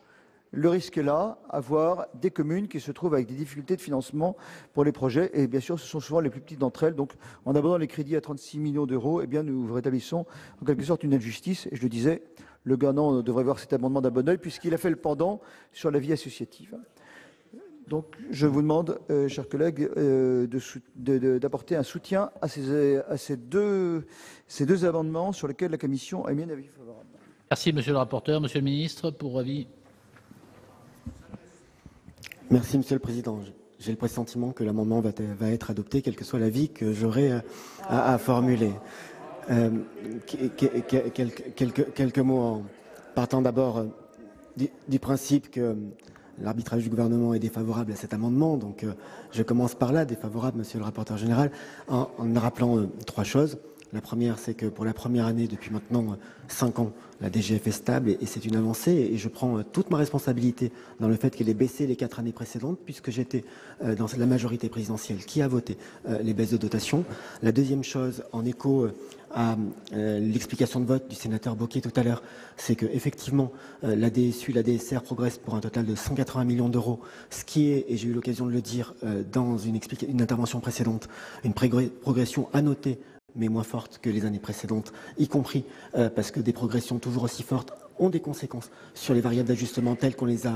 le risque est là, avoir des communes qui se trouvent avec des difficultés de financement pour les projets, et bien sûr ce sont souvent les plus petites d'entre elles. Donc en abordant les crédits à 36 millions d'euros, eh bien nous rétablissons en quelque sorte une injustice, et je le disais, le gagnant devrait voir cet amendement d'un bon oeil puisqu'il a fait le pendant sur la vie associative. Donc je vous demande, chers collègues, d'apporter un soutien à ces deux amendements sur lesquels la Commission a émis un avis favorable. Merci Monsieur le rapporteur. Monsieur le ministre, pour avis. Merci, Monsieur le Président. J'ai le pressentiment que l'amendement va être adopté, quel que soit l'avis que j'aurai à formuler. Quelques mots en partant d'abord du principe que l'arbitrage du gouvernement est défavorable à cet amendement. Donc, je commence par là, défavorable, Monsieur le rapporteur général, en rappelant trois choses. La première, c'est que pour la première année, depuis maintenant 5 ans, la DGF est stable et c'est une avancée. Et je prends toute ma responsabilité dans le fait qu'elle ait baissé les 4 années précédentes, puisque j'étais dans la majorité présidentielle qui a voté les baisses de dotation. La deuxième chose, en écho à l'explication de vote du sénateur Bocquet tout à l'heure, c'est que effectivement la DSU, la DSR progressent pour un total de 180 millions d'euros, ce qui est, et j'ai eu l'occasion de le dire dans une intervention précédente, une progression à noter, mais moins forte que les années précédentes, y compris parce que des progressions toujours aussi fortes ont des conséquences sur les variables d'ajustement telles qu'on les a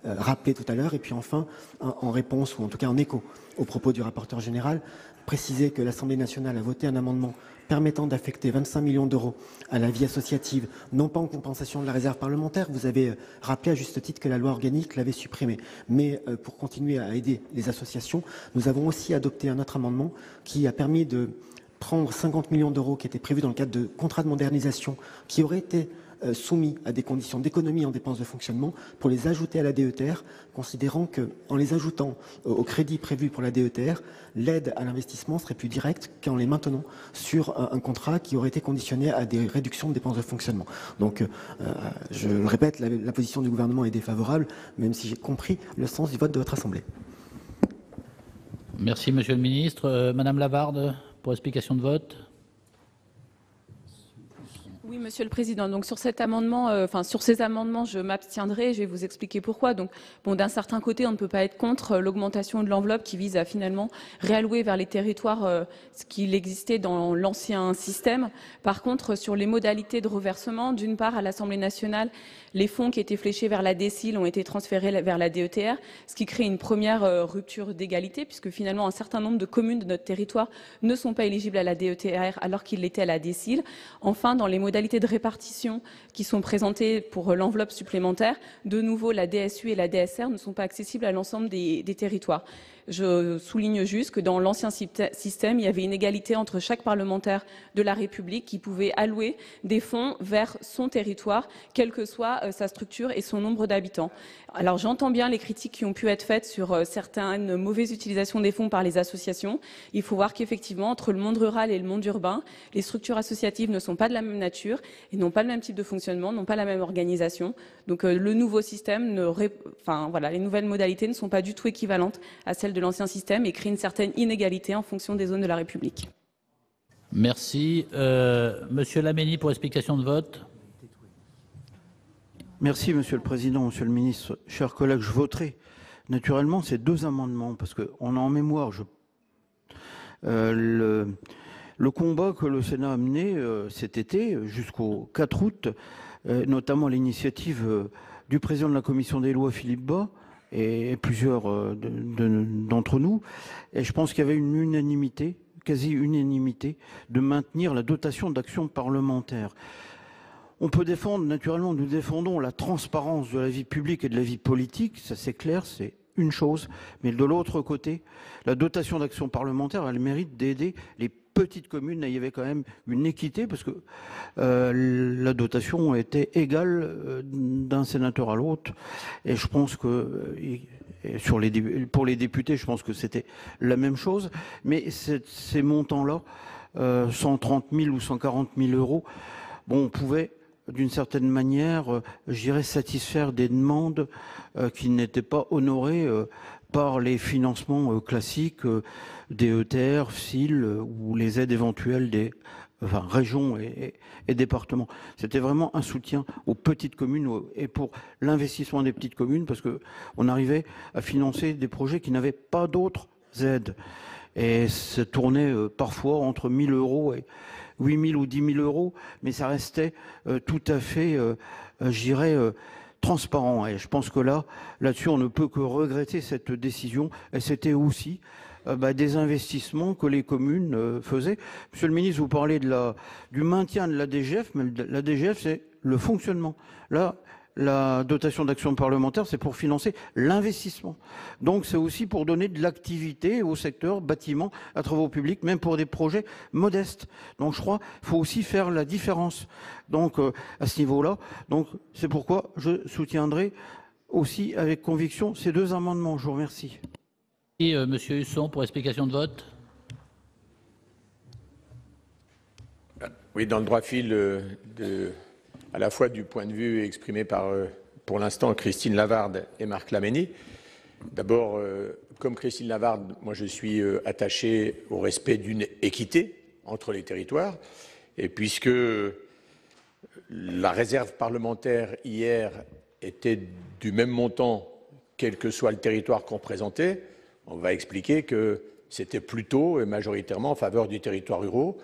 rappelées tout à l'heure. Et puis enfin, en réponse, ou en tout cas en écho aux propos du rapporteur général, préciser que l'Assemblée nationale a voté un amendement permettant d'affecter 25 millions d'euros à la vie associative, non pas en compensation de la réserve parlementaire. Vous avez rappelé à juste titre que la loi organique l'avait supprimé. Mais pour continuer à aider les associations, nous avons aussi adopté un autre amendement qui a permis de prendre 50 millions d'euros qui étaient prévus dans le cadre de contrats de modernisation qui auraient été soumis à des conditions d'économie en dépenses de fonctionnement pour les ajouter à la DETR, considérant qu'en les ajoutant au crédit prévu pour la DETR, l'aide à l'investissement serait plus directe qu'en les maintenant sur un contrat qui aurait été conditionné à des réductions de dépenses de fonctionnement. Donc, je le répète, la position du gouvernement est défavorable, même si j'ai compris le sens du vote de votre Assemblée. Merci Monsieur le ministre. Madame Lavarde, pour explication de vote. Oui, Monsieur le Président. Donc sur cet amendement, sur ces amendements, je m'abstiendrai. Je vais vous expliquer pourquoi. Donc, bon, d'un certain côté, on ne peut pas être contre l'augmentation de l'enveloppe qui vise à finalement réallouer vers les territoires ce qu'il existait dans l'ancien système. Par contre, sur les modalités de reversement, d'une part, à l'Assemblée nationale, les fonds qui étaient fléchés vers la DSIL ont été transférés vers la DETR, ce qui crée une première rupture d'égalité, puisque finalement un certain nombre de communes de notre territoire ne sont pas éligibles à la DETR alors qu'ils l'étaient à la DSIL. Enfin, dans les modalités de répartition qui sont présentées pour l'enveloppe supplémentaire, de nouveau la DSU et la DSR ne sont pas accessibles à l'ensemble des territoires. Je souligne juste que dans l'ancien système, il y avait une égalité entre chaque parlementaire de la République qui pouvait allouer des fonds vers son territoire, quelle que soit sa structure et son nombre d'habitants. Alors j'entends bien les critiques qui ont pu être faites sur certaines mauvaises utilisations des fonds par les associations. Il faut voir qu'effectivement, entre le monde rural et le monde urbain, les structures associatives ne sont pas de la même nature et n'ont pas le même type de fonctionnement, n'ont pas la même organisation. Donc le nouveau système, les nouvelles modalités ne sont pas du tout équivalentes à celles de l'ancien système et créent une certaine inégalité en fonction des zones de la République. Merci. Monsieur Laménie, pour explication de vote. Merci, Monsieur le Président, Monsieur le Ministre. Chers collègues, je voterai naturellement ces deux amendements parce qu'on a en mémoire le combat que le Sénat a mené cet été jusqu'au 4 août, notamment l'initiative du président de la Commission des lois, Philippe Bas, et plusieurs d'entre nous. Et je pense qu'il y avait une unanimité, quasi-unanimité, de maintenir la dotation d'action parlementaire. On peut défendre, naturellement, nous défendons la transparence de la vie publique et de la vie politique, ça c'est clair, c'est une chose. Mais de l'autre côté, la dotation d'action parlementaire a le mérite d'aider les petites communes. Il y avait quand même une équité parce que la dotation était égale d'un sénateur à l'autre. Et je pense que pour les députés, je pense que c'était la même chose. Mais ces montants-là, 130 000 ou 140 000 euros, bon, on pouvait d'une certaine manière, je dirais, satisfaire des demandes qui n'étaient pas honorées par les financements classiques des ETR, FSIL ou les aides éventuelles des régions et départements. C'était vraiment un soutien aux petites communes et pour l'investissement des petites communes parce qu'on arrivait à financer des projets qui n'avaient pas d'autres aides. Et ça tournait parfois entre 1 000 euros et 8 000 ou 10 000 euros, mais ça restait tout à fait, je dirais, transparent. Et je pense que là-dessus, on ne peut que regretter cette décision. Et c'était aussi des investissements que les communes faisaient. Monsieur le ministre, vous parlez du maintien de la DGF, mais la DGF, c'est le fonctionnement. Là, la dotation d'action parlementaire, c'est pour financer l'investissement. Donc c'est aussi pour donner de l'activité au secteur bâtiment, à travaux publics, même pour des projets modestes. Donc je crois qu'il faut aussi faire la différence donc, à ce niveau-là. Donc c'est pourquoi je soutiendrai aussi avec conviction ces deux amendements. Je vous remercie. Et Monsieur Husson, pour explication de vote. Oui, dans le droit fil à la fois du point de vue exprimé par, pour l'instant, Christine Lavarde et Marc Laménie. D'abord, comme Christine Lavarde, moi je suis attaché au respect d'une équité entre les territoires. Et puisque la réserve parlementaire hier était du même montant, quel que soit le territoire qu'on représentait, on va expliquer que c'était plutôt et majoritairement en faveur du territoire rural,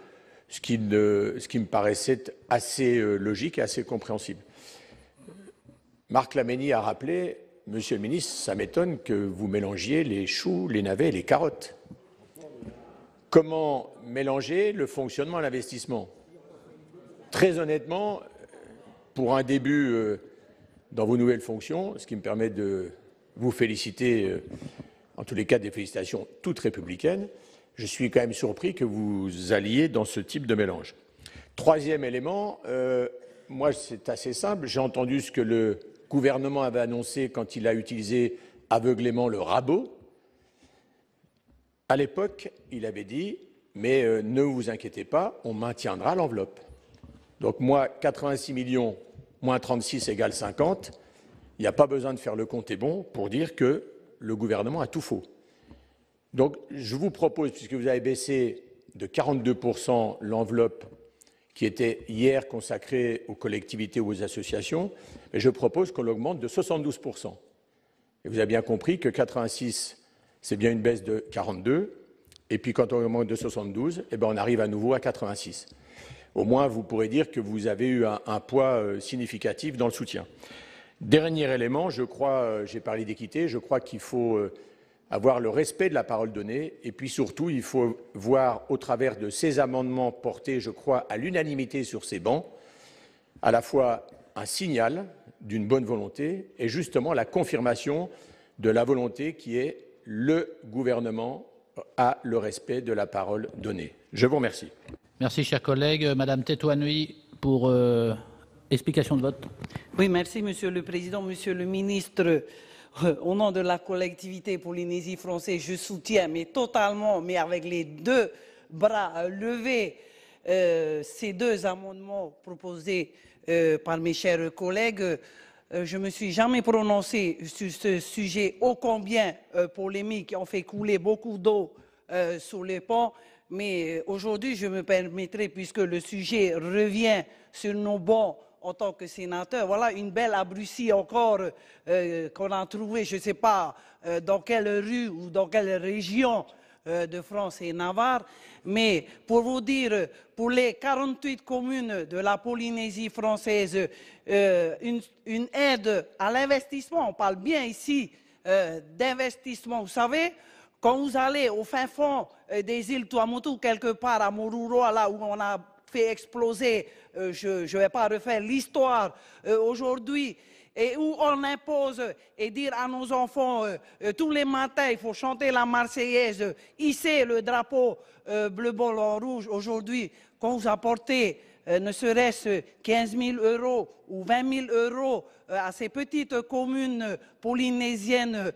ce qui me paraissait assez logique et assez compréhensible. Marc Laménie a rappelé, Monsieur le ministre, ça m'étonne que vous mélangiez les choux, les navets et les carottes. Comment mélanger le fonctionnement et l'investissement? Très honnêtement, pour un début dans vos nouvelles fonctions, ce qui me permet de vous féliciter, en tous les cas des félicitations toutes républicaines, je suis quand même surpris que vous alliez dans ce type de mélange. Troisième élément, moi c'est assez simple, j'ai entendu ce que le gouvernement avait annoncé quand il a utilisé aveuglément le rabot. À l'époque, il avait dit, mais ne vous inquiétez pas, on maintiendra l'enveloppe. Donc moi, 86 millions moins 36 égale 50, il n'y a pas besoin de faire le compte est bon pour dire que le gouvernement a tout faux. Donc, je vous propose, puisque vous avez baissé de 42% l'enveloppe qui était hier consacrée aux collectivités ou aux associations, je propose qu'on l'augmente de 72%. Et vous avez bien compris que 86, c'est bien une baisse de 42, et puis quand on augmente de 72, on arrive à nouveau à 86. Au moins, vous pourrez dire que vous avez eu un poids significatif dans le soutien. Dernier élément, je crois, j'ai parlé d'équité, je crois qu'il faut avoir le respect de la parole donnée et puis surtout, il faut voir au travers de ces amendements portés, je crois, à l'unanimité sur ces bancs, à la fois un signal d'une bonne volonté et justement la confirmation de la volonté qui est le gouvernement a le respect de la parole donnée. Je vous remercie. Merci, chers collègues. Madame Tétouanoui, pour explication de vote. Oui, merci, Monsieur le Président. Monsieur le Ministre, au nom de la collectivité Polynésie française, je soutiens, mais totalement, mais avec les deux bras levés, ces deux amendements proposés par mes chers collègues. Je ne me suis jamais prononcé sur ce sujet ô combien polémique qui ont fait couler beaucoup d'eau sous les ponts. Mais aujourd'hui, je me permettrai, puisque le sujet revient sur nos bancs en tant que sénateur, voilà une belle abrutie encore qu'on a trouvée, je ne sais pas dans quelle rue ou dans quelle région de France et Navarre. Mais pour vous dire, pour les 48 communes de la Polynésie française, une aide à l'investissement, on parle bien ici d'investissement. Vous savez, quand vous allez au fin fond des îles Tuamotu, quelque part à Mururoa, là où on a fait exploser, je ne vais pas refaire l'histoire aujourd'hui, et où on impose et dire à nos enfants tous les matins, il faut chanter la Marseillaise, hisser le drapeau bleu, blanc, rouge. Aujourd'hui, quand vous apportez ne serait-ce 15 000 € ou 20 000 € à ces petites communes polynésiennes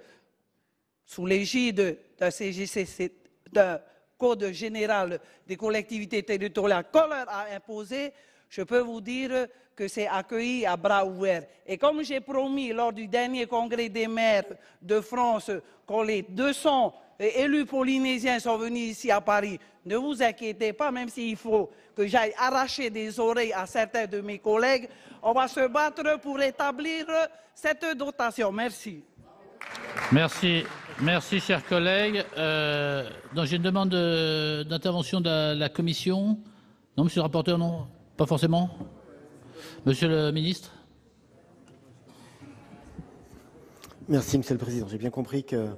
sous l'égide d'un CGCC, d'un Code général des collectivités territoriales qu'on leur a imposé, je peux vous dire que c'est accueilli à bras ouverts. Et comme j'ai promis lors du dernier congrès des maires de France, quand les 200 élus polynésiens sont venus ici à Paris, ne vous inquiétez pas, même s'il faut que j'aille arracher des oreilles à certains de mes collègues, on va se battre pour établir cette dotation. Merci. Merci. Merci, chers collègues. J'ai une demande d'intervention de la Commission. Non, monsieur le rapporteur, non? Pas forcément. Monsieur le ministre. Merci, Monsieur le Président. J'ai bien compris que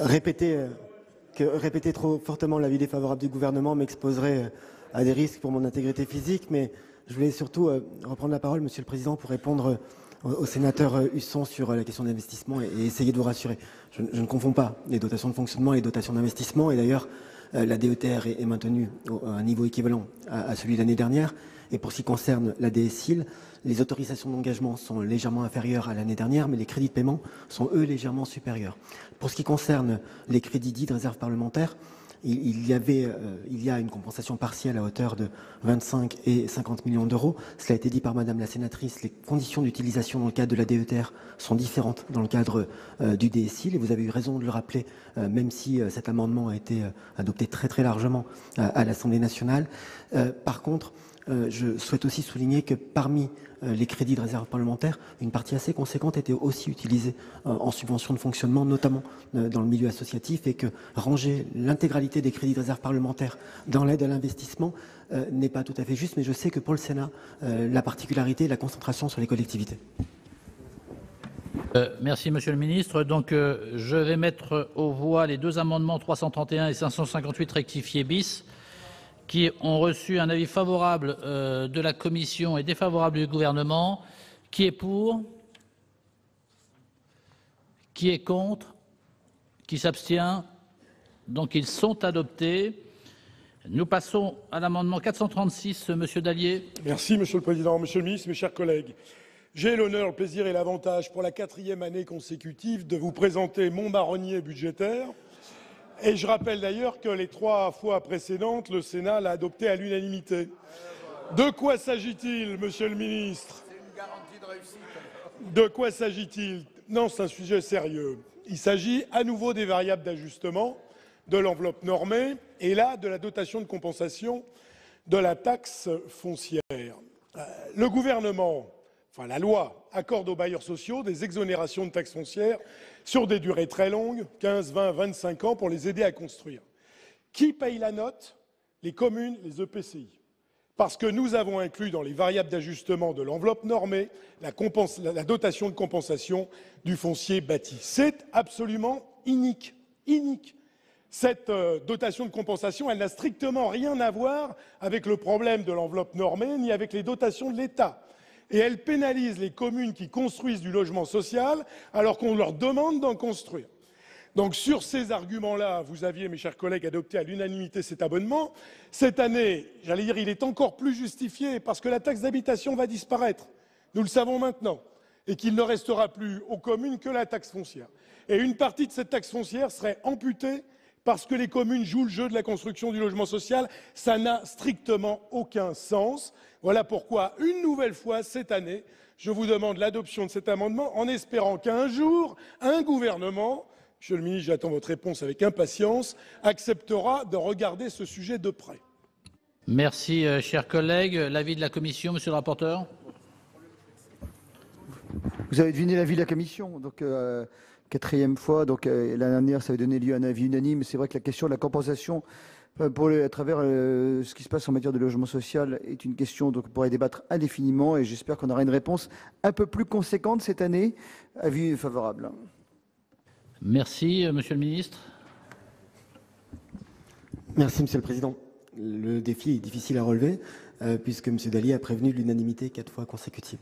répéter trop fortement l'avis défavorable du gouvernement m'exposerait à des risques pour mon intégrité physique, mais je voulais surtout reprendre la parole, Monsieur le Président, pour répondre au sénateur Husson sur la question de l'investissement et essayer de vous rassurer. Je ne confonds pas les dotations de fonctionnement et les dotations d'investissement, et d'ailleurs la DETR est maintenue à un niveau équivalent à celui de l'année dernière. Et pour ce qui concerne la DSIL, les autorisations d'engagement sont légèrement inférieures à l'année dernière, mais les crédits de paiement sont, eux, légèrement supérieurs. Pour ce qui concerne les crédits dits de réserve parlementaire, il y a une compensation partielle à hauteur de 25 et 50 millions d'euros. Cela a été dit par Madame la sénatrice, les conditions d'utilisation dans le cadre de la DETR sont différentes dans le cadre du DSIL, et vous avez eu raison de le rappeler, même si cet amendement a été adopté très très largement à l'Assemblée nationale. Par contre, je souhaite aussi souligner que parmi les crédits de réserve parlementaire, une partie assez conséquente était aussi utilisée en subvention de fonctionnement, notamment dans le milieu associatif, et que ranger l'intégralité des crédits de réserve parlementaire dans l'aide à l'investissement n'est pas tout à fait juste, mais je sais que pour le Sénat, la particularité est la concentration sur les collectivités. Merci, Monsieur le Ministre. Donc, je vais mettre aux voix les deux amendements 331 et 558 rectifiés bis, qui ont reçu un avis favorable de la Commission et défavorable du gouvernement. Qui est pour? Qui est contre? Qui s'abstient? Donc ils sont adoptés. Nous passons à l'amendement 436, Monsieur Dallier. Merci, Monsieur le Président. Monsieur le Ministre, mes chers collègues, j'ai l'honneur, le plaisir et l'avantage, pour la 4e année consécutive, de vous présenter mon marronnier budgétaire. Et je rappelle d'ailleurs que les 3 fois précédentes, le Sénat l'a adopté à l'unanimité. De quoi s'agit-il, Monsieur le Ministre? C'est une garantie de réussite. De quoi s'agit-il? Non, c'est un sujet sérieux. Il s'agit à nouveau des variables d'ajustement, de l'enveloppe normée, et là, de la dotation de compensation de la taxe foncière. Le gouvernement, enfin la loi, accorde aux bailleurs sociaux des exonérations de taxes foncières sur des durées très longues, 15, 20, 25 ans, pour les aider à construire. Qui paye la note? Les communes, les EPCI. Parce que nous avons inclus dans les variables d'ajustement de l'enveloppe normée la dotation de compensation du foncier bâti. C'est absolument inique. Inique. Cette dotation de compensation, elle n'a strictement rien à voir avec le problème de l'enveloppe normée, ni avec les dotations de l'État. Et elle pénalise les communes qui construisent du logement social alors qu'on leur demande d'en construire. Donc sur ces arguments-là, vous aviez, mes chers collègues, adopté à l'unanimité cet abonnement. Cette année, j'allais dire, il est encore plus justifié parce que la taxe d'habitation va disparaître. Nous le savons maintenant. Et qu'il ne restera plus aux communes que la taxe foncière. Et une partie de cette taxe foncière serait amputée parce que les communes jouent le jeu de la construction du logement social. Ça n'a strictement aucun sens. Voilà pourquoi, une nouvelle fois, cette année, je vous demande l'adoption de cet amendement en espérant qu'un jour, un gouvernement, Monsieur le ministre, j'attends votre réponse avec impatience, acceptera de regarder ce sujet de près. Merci, chers collègues. L'avis de la Commission, Monsieur le rapporteur. Vous avez deviné l'avis de la Commission. Donc, 4e fois. Donc, l'année dernière, ça avait donné lieu à un avis unanime. C'est vrai que la question de la compensation à travers ce qui se passe en matière de logement social est une question donc on pourrait débattre indéfiniment et j'espère qu'on aura une réponse un peu plus conséquente cette année. Avis favorable. Merci, Monsieur le Ministre. Merci, Monsieur le Président. Le défi est difficile à relever, puisque M. Dallier a prévenu l'unanimité 4 fois consécutives.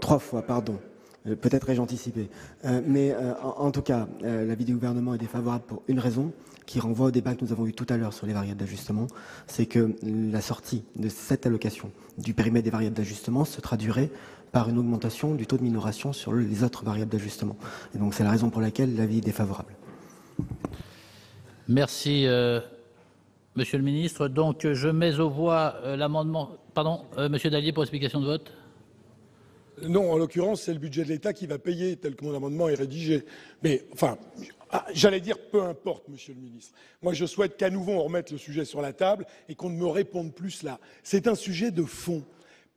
3 fois, pardon. Peut-être ai-je anticipé. En tout cas, l'avis du gouvernement est défavorable pour une raison, qui renvoie au débat que nous avons eu tout à l'heure sur les variables d'ajustement. C'est que la sortie de cette allocation du périmètre des variables d'ajustement se traduirait par une augmentation du taux de minoration sur les autres variables d'ajustement. Et donc c'est la raison pour laquelle l'avis est défavorable. Merci, Monsieur le Ministre. Donc je mets aux voix l'amendement. Pardon, Monsieur Dallier pour explication de vote. Non, en l'occurrence, c'est le budget de l'État qui va payer, tel que mon amendement est rédigé. Mais, enfin, j'allais dire peu importe, Monsieur le Ministre. Moi, je souhaite qu'à nouveau on remette le sujet sur la table et qu'on ne me réponde plus là. C'est un sujet de fond.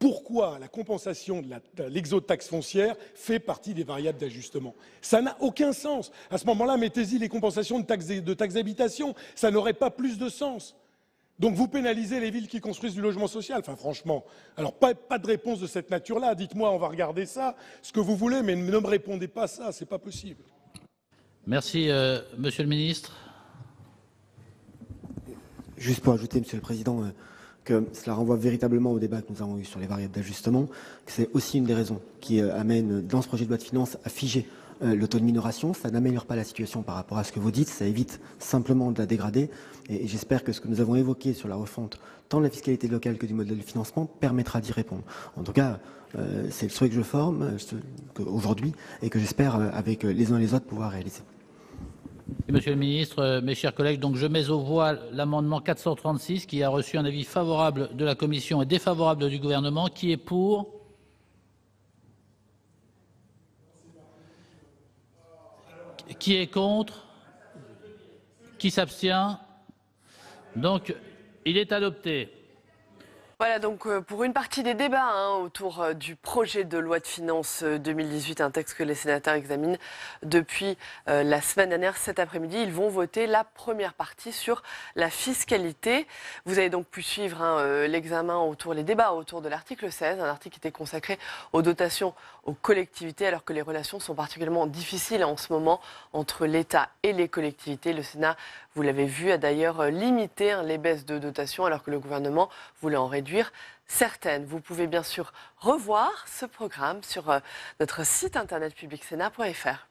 Pourquoi la compensation de l'exotaxe foncière fait partie des variables d'ajustement? Ça n'a aucun sens. À ce moment-là, mettez-y les compensations de taxes d'habitation. Ça n'aurait pas plus de sens. Donc vous pénalisez les villes qui construisent du logement social. Enfin, franchement, alors pas de réponse de cette nature-là. Dites-moi, on va regarder ça, ce que vous voulez, mais ne me répondez pas ça, c'est pas possible. Merci, Monsieur le Ministre. Juste pour ajouter, Monsieur le Président, que cela renvoie véritablement au débat que nous avons eu sur les variables d'ajustement, que c'est aussi une des raisons qui amène dans ce projet de loi de finances à figer le taux de minoration. Ça n'améliore pas la situation par rapport à ce que vous dites, ça évite simplement de la dégrader. Et j'espère que ce que nous avons évoqué sur la refonte, tant de la fiscalité locale que du modèle de financement, permettra d'y répondre. En tout cas, c'est le souhait que je forme aujourd'hui et que j'espère, avec les uns et les autres, pouvoir réaliser. Et Monsieur le Ministre, mes chers collègues, donc je mets aux voix l'amendement 436 qui a reçu un avis favorable de la Commission et défavorable du Gouvernement. Qui est pour? Qui est contre? Qui s'abstient? Donc, il est adopté. Voilà donc pour une partie des débats autour du projet de loi de finances 2018, un texte que les sénateurs examinent depuis la semaine dernière. Cet après-midi, ils vont voter la première partie sur la fiscalité. Vous avez donc pu suivre les débats autour de l'article 16, un article qui était consacré aux dotations aux collectivités, alors que les relations sont particulièrement difficiles en ce moment entre l'État et les collectivités. Le Sénat, vous l'avez vu, a d'ailleurs limité les baisses de dotations, alors que le gouvernement voulait en réduire certaines. Vous pouvez bien sûr revoir ce programme sur notre site internet publicsénat.fr.